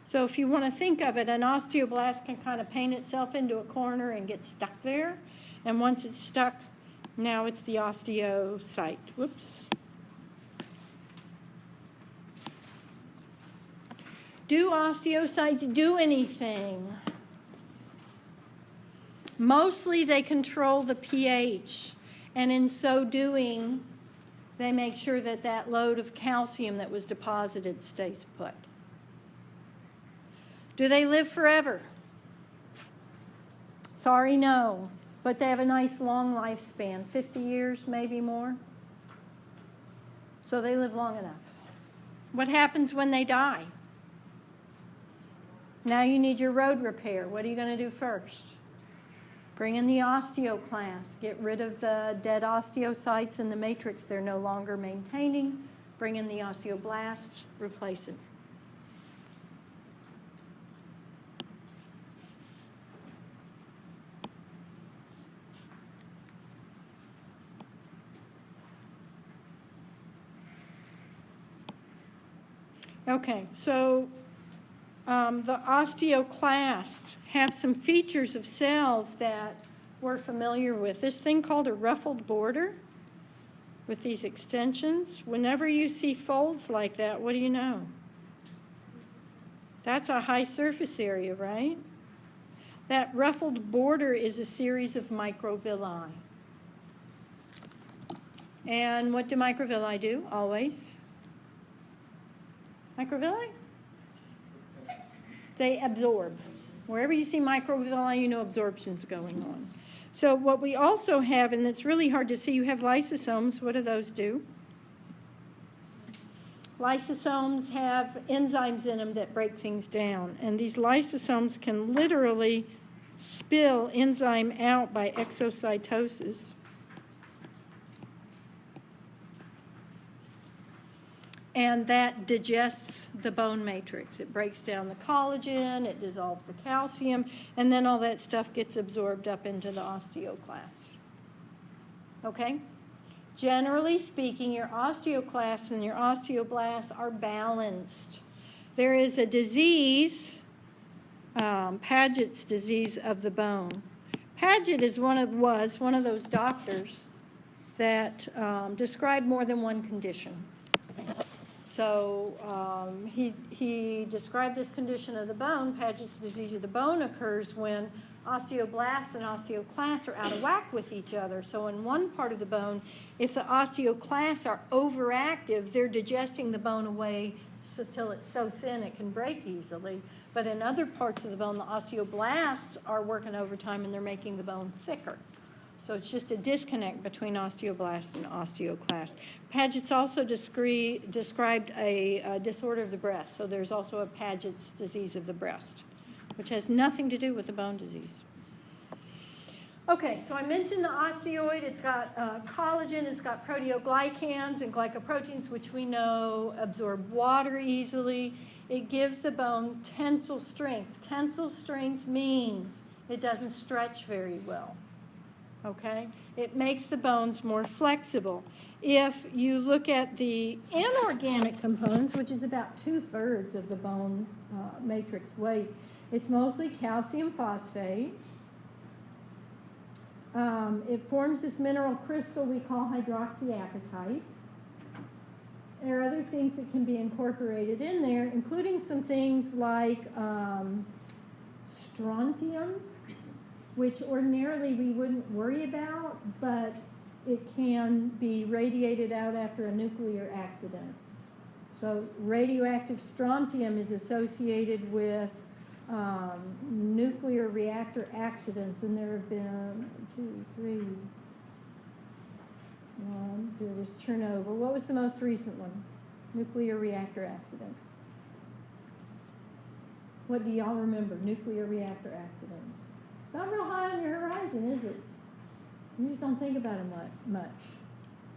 So if you want to think of it, an osteoblast can kind of paint itself into a corner and get stuck there. And once it's stuck, now it's the osteocyte. Whoops. Do osteocytes do anything? Mostly they control the pH, and in so doing, they make sure that that load of calcium that was deposited stays put. Do they live forever? Sorry, no. But they have a nice long lifespan, 50 years, maybe more. So they live long enough. What happens when they die? Now you need your road repair. What are you going to do first? Bring in the osteoclast. Get rid of the dead osteocytes in the matrix they're no longer maintaining. Bring in the osteoblasts. Replace it. Okay, so the osteoclasts have some features of cells that we're familiar with. This thing called a ruffled border with these extensions. Whenever you see folds like that, what do you know? That's a high surface area, right? That ruffled border is a series of microvilli. And what do microvilli do always? Microvilli? They absorb. Wherever you see microvilli, you know absorption's going on. So what we also have, and it's really hard to see, you have lysosomes. What do those do? Lysosomes have enzymes in them that break things down. And these lysosomes can literally spill enzyme out by exocytosis. And that digests the bone matrix. It breaks down the collagen, it dissolves the calcium, and then all that stuff gets absorbed up into the osteoclast. Okay? Generally speaking, your osteoclasts and your osteoblasts are balanced. There is a disease, Paget's disease of the bone. Paget was one of those doctors that described more than one condition. So he described this condition of the bone. Paget's disease of the bone occurs when osteoblasts and osteoclasts are out of whack with each other. So in one part of the bone, if the osteoclasts are overactive, they're digesting the bone away till it's so thin it can break easily. But in other parts of the bone, the osteoblasts are working overtime and they're making the bone thicker. So it's just a disconnect between osteoblasts and osteoclasts. Paget's also described a disorder of the breast. So there's also a Paget's disease of the breast, which has nothing to do with the bone disease. Okay, so I mentioned the osteoid. It's got collagen, it's got proteoglycans and glycoproteins, which we know absorb water easily. It gives the bone tensile strength. Tensile strength means it doesn't stretch very well. Okay? It makes the bones more flexible. If you look at the inorganic components, which is about 2/3 of the bone matrix weight, it's mostly calcium phosphate. It forms this mineral crystal we call hydroxyapatite. There are other things that can be incorporated in there, including some things like strontium, which ordinarily we wouldn't worry about, but it can be radiated out after a nuclear accident. So radioactive strontium is associated with nuclear reactor accidents, and there have been 2, 3. There was Chernobyl. What was the most recent one? Nuclear reactor accident. What do y'all remember? Nuclear reactor accidents. It's not real high on your horizon, is it? You just don't think about it much.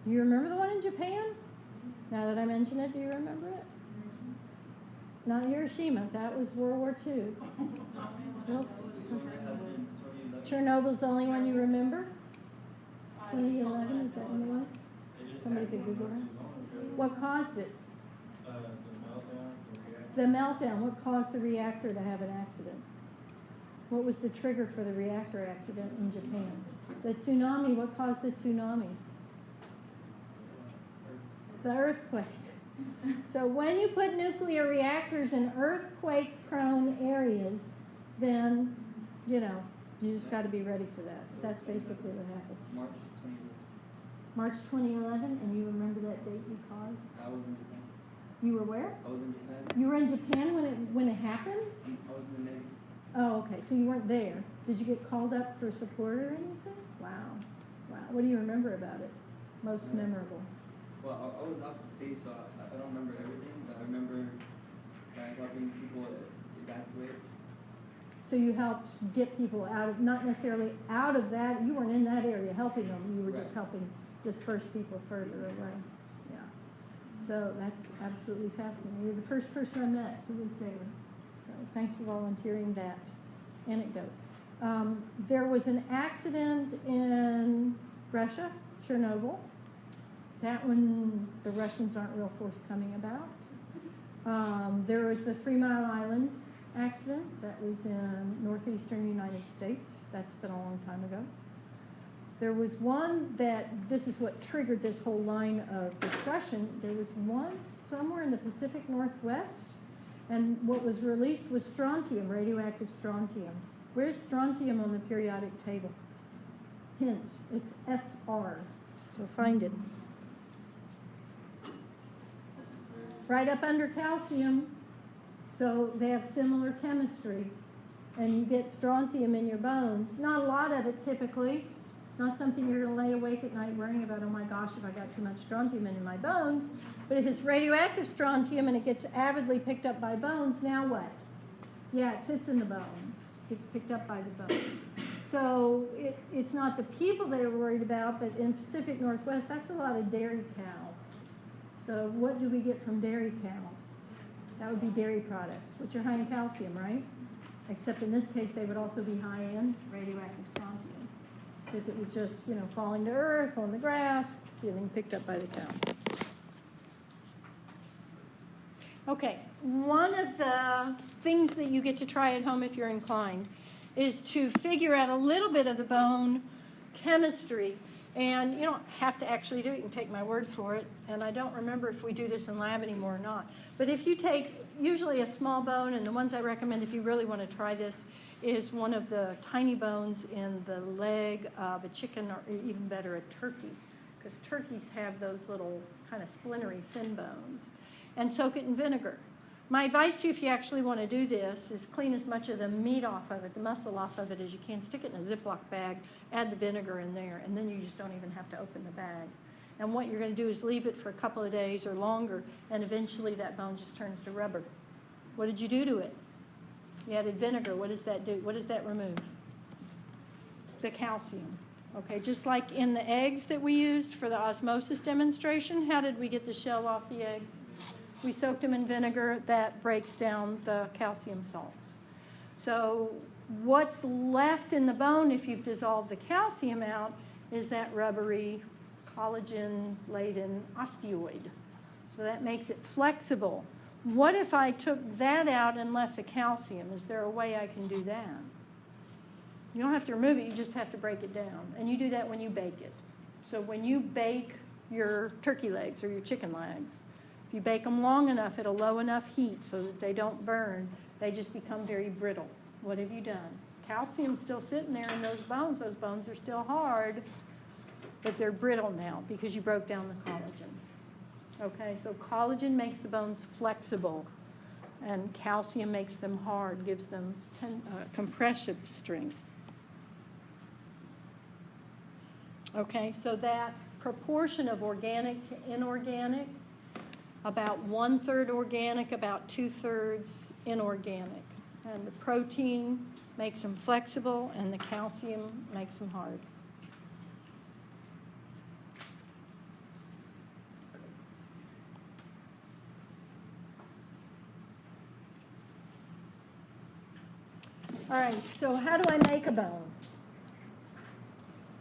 You remember the one in Japan? Now that I mention it, do you remember it? Not Hiroshima. That was World War II. Well, Chernobyl's the only one you remember? 2011, is that the one? Somebody could Google that. What caused it? The meltdown. What caused the reactor to have an accident? What was the trigger for the reactor accident in Japan? The tsunami. What caused the tsunami? The earthquake. So when you put nuclear reactors in earthquake-prone areas, then, you just got to be ready for that. That's basically what happened. March 2011, and you remember that date you caused? I was in Japan. You were where? I was in Japan. You were in Japan when it happened? I was in the Navy. Oh, okay. So you weren't there. Did you get called up for support or anything? Wow. What do you remember about it? Most memorable. Well, I was out to sea, so I don't remember everything, but I remember helping people evacuate. So you helped get people out of, not necessarily out of that, you weren't in that area helping them, you were just Right. helping disperse people further away. Yeah. So that's absolutely fascinating. You're the first person I met who was there. So thanks for volunteering that anecdote. There was an accident in Russia, Chernobyl. That one the Russians aren't real forthcoming about. There was the 3 Mile Island accident that was in northeastern United States. That's been a long time ago. There was one this is what triggered this whole line of discussion. There was one somewhere in the Pacific Northwest, and what was released was strontium, radioactive strontium. Where's strontium on the periodic table? Hint, it's SR. So find it. Right up under calcium, so they have similar chemistry, and you get strontium in your bones. Not a lot of it typically. It's not something you're going to lay awake at night worrying about, oh my gosh, if I got too much strontium in my bones. But if it's radioactive strontium and it gets avidly picked up by bones, now what? Yeah, it sits in the bones. Gets picked up by the bones. So it's not the people they were worried about, but in Pacific Northwest, that's a lot of dairy cows. So what do we get from dairy cows? That would be dairy products, which are high in calcium, right? Except in this case, they would also be high in radioactive strontium, because it was just, falling to earth on the grass, getting picked up by the cows. Okay, one of the things that you get to try at home if you're inclined is to figure out a little bit of the bone chemistry. And you don't have to actually do it. You can take my word for it. And I don't remember if we do this in lab anymore or not. But if you take usually a small bone, and the ones I recommend if you really want to try this is one of the tiny bones in the leg of a chicken, or even better, a turkey. Because turkeys have those little kind of splintery thin bones. And soak it in vinegar. My advice to you, if you actually want to do this, is clean as much of the meat off of it, the muscle off of it as you can. Stick it in a Ziploc bag, add the vinegar in there, and then you just don't even have to open the bag. And what you're going to do is leave it for a couple of days or longer, and eventually that bone just turns to rubber. What did you do to it? You added vinegar. What does that do? What does that remove? The calcium. Okay, just like in the eggs that we used for the osmosis demonstration, how did we get the shell off the eggs? We soaked them in vinegar. That breaks down the calcium salts. So what's left in the bone if you've dissolved the calcium out is that rubbery, collagen-laden osteoid. So that makes it flexible. What if I took that out and left the calcium? Is there a way I can do that? You don't have to remove it. You just have to break it down. And you do that when you bake it. So when you bake your turkey legs or your chicken legs, if you bake them long enough at a low enough heat so that they don't burn, they just become very brittle. What have you done? Calcium's still sitting there in those bones. Those bones are still hard. but they're brittle now because you broke down the collagen. Okay, so collagen makes the bones flexible, and calcium makes them hard, gives them compressive strength. Okay, so that proportion of organic to inorganic, about 1/3 organic, about 2/3 inorganic. And the protein makes them flexible, and the calcium makes them hard. All right, so how do I make a bone?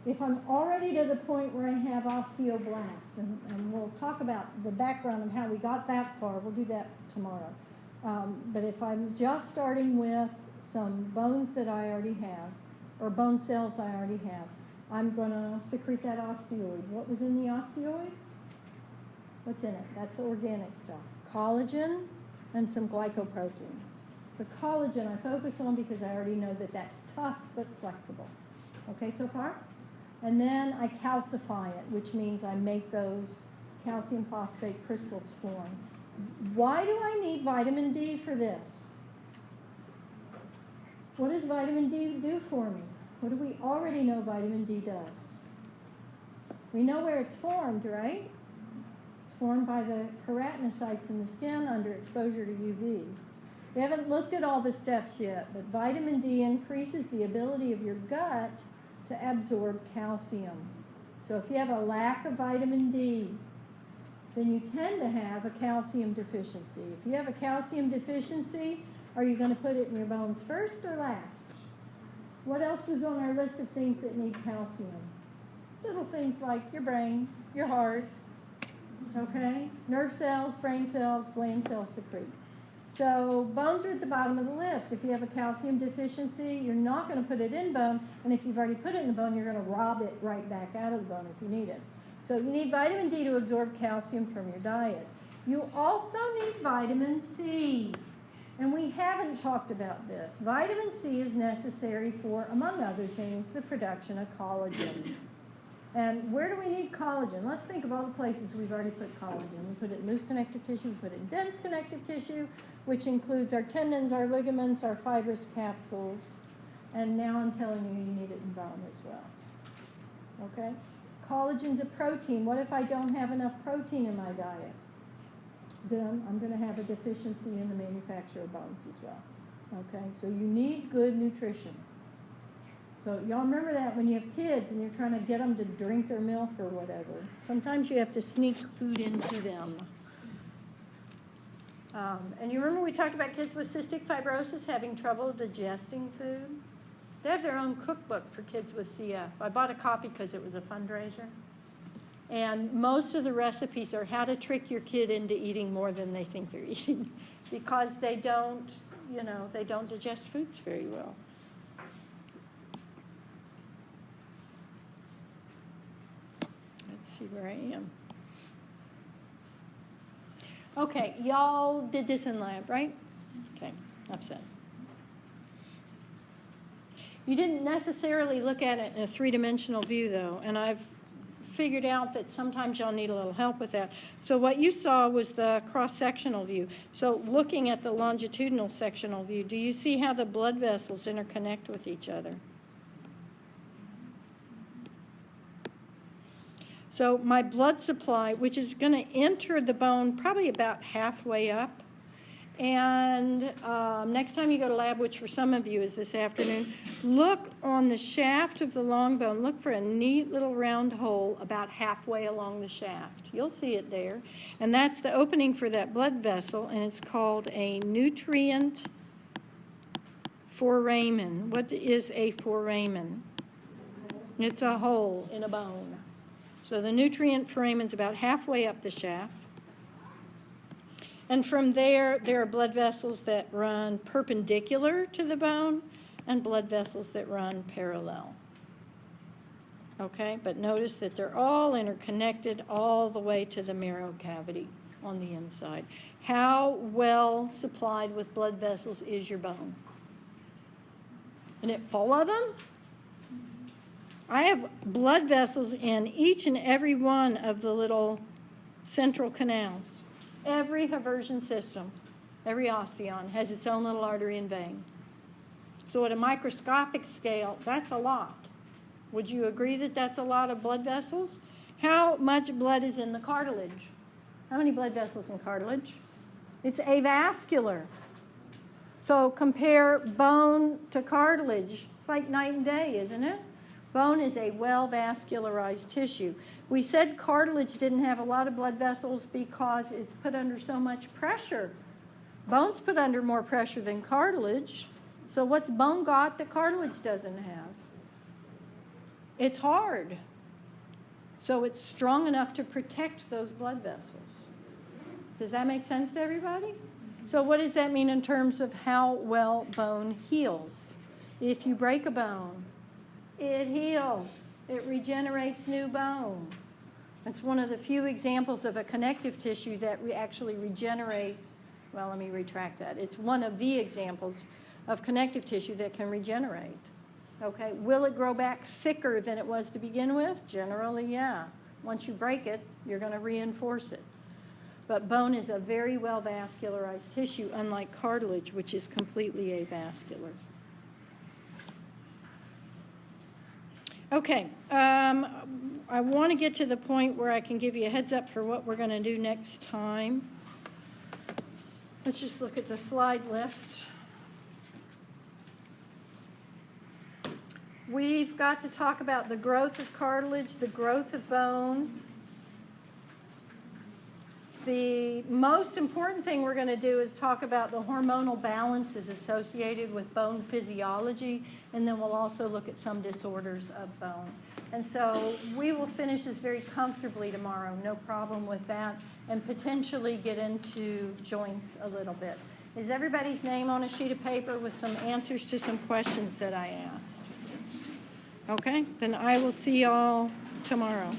If I'm already to the point where I have osteoblasts, and we'll talk about the background of how we got that far, we'll do that tomorrow. But if I'm just starting with some bones that I already have, or bone cells I already have, I'm going to secrete that osteoid. What was in the osteoid? What's in it? That's the organic stuff. Collagen and some glycoproteins. The collagen I focus on because I already know that that's tough but flexible. Okay, so far? And then I calcify it, which means I make those calcium phosphate crystals form. Why do I need vitamin D for this? What does vitamin D do for me? What do we already know vitamin D does? We know where it's formed, right? It's formed by the keratinocytes in the skin under exposure to UV. We haven't looked at all the steps yet, but vitamin D increases the ability of your gut to absorb calcium. So if you have a lack of vitamin D, then you tend to have a calcium deficiency. If you have a calcium deficiency, are you going to put it in your bones first or last? What else was on our list of things that need calcium? Little things like your brain, your heart, okay? Nerve cells, brain cells, gland cells secrete. So bones are at the bottom of the list. If you have a calcium deficiency, you're not going to put it in bone, and if you've already put it in the bone, you're going to rob it right back out of the bone if you need it. So you need vitamin D to absorb calcium from your diet. You also need vitamin C, and we haven't talked about this. Vitamin C is necessary for, among other things, the production of collagen. And where do we need collagen? Let's think of all the places we've already put collagen. We put it in loose connective tissue, we put it in dense connective tissue, which includes our tendons, our ligaments, our fibrous capsules. And now I'm telling you, you need it in bone as well. Okay? Collagen's a protein. What if I don't have enough protein in my diet? Then I'm going to have a deficiency in the manufacture of bones as well. Okay? So you need good nutrition. So y'all remember that when you have kids and you're trying to get them to drink their milk or whatever. Sometimes you have to sneak food into them. And you remember we talked about kids with cystic fibrosis having trouble digesting food? They have their own cookbook for kids with CF. I bought a copy because it was a fundraiser. And most of the recipes are how to trick your kid into eating more than they think they're eating because they don't, they don't digest foods very well. Let's see where I am. Okay, y'all did this in lab, right? Okay, enough said. You didn't necessarily look at it in a three-dimensional view, though, and I've figured out that sometimes y'all need a little help with that. So what you saw was the cross-sectional view. So looking at the longitudinal sectional view, do you see how the blood vessels interconnect with each other? So my blood supply, which is going to enter the bone probably about halfway up, and next time you go to lab, which for some of you is this afternoon, look on the shaft of the long bone. Look for a neat little round hole about halfway along the shaft. You'll see it there. And that's the opening for that blood vessel, and it's called a nutrient foramen. What is a foramen? It's a hole in a bone. So the nutrient foramen is about halfway up the shaft. And from there are blood vessels that run perpendicular to the bone and blood vessels that run parallel. Okay, but notice that they're all interconnected all the way to the marrow cavity on the inside. How well supplied with blood vessels is your bone? Isn't it full of them? I have blood vessels in each and every one of the little central canals. Every Haversian system, every osteon has its own little artery and vein. So at a microscopic scale, that's a lot. Would you agree that that's a lot of blood vessels? How much blood is in the cartilage? How many blood vessels in cartilage? It's avascular. So compare bone to cartilage. It's like night and day, isn't it? Bone is a well-vascularized tissue. We said cartilage didn't have a lot of blood vessels because it's put under so much pressure. Bone's put under more pressure than cartilage. So what's bone got that cartilage doesn't have? It's hard. So it's strong enough to protect those blood vessels. Does that make sense to everybody? So what does that mean in terms of how well bone heals? If you break a bone, it heals. It regenerates new bone. It's one of the few examples of a connective tissue that actually regenerates. Well, let me retract that. It's one of the examples of connective tissue that can regenerate. Okay, will it grow back thicker than it was to begin with? Generally, yeah. Once you break it, you're going to reinforce it. But bone is a very well vascularized tissue, unlike cartilage, which is completely avascular. Okay, I want to get to the point where I can give you a heads up for what we're going to do next time. Let's just look at the slide list. We've got to talk about the growth of cartilage, the growth of bone. The most important thing we're going to do is talk about the hormonal balances associated with bone physiology, and then we'll also look at some disorders of bone. And so we will finish this very comfortably tomorrow, no problem with that, and potentially get into joints a little bit. Is everybody's name on a sheet of paper with some answers to some questions that I asked? Okay, then I will see y'all tomorrow.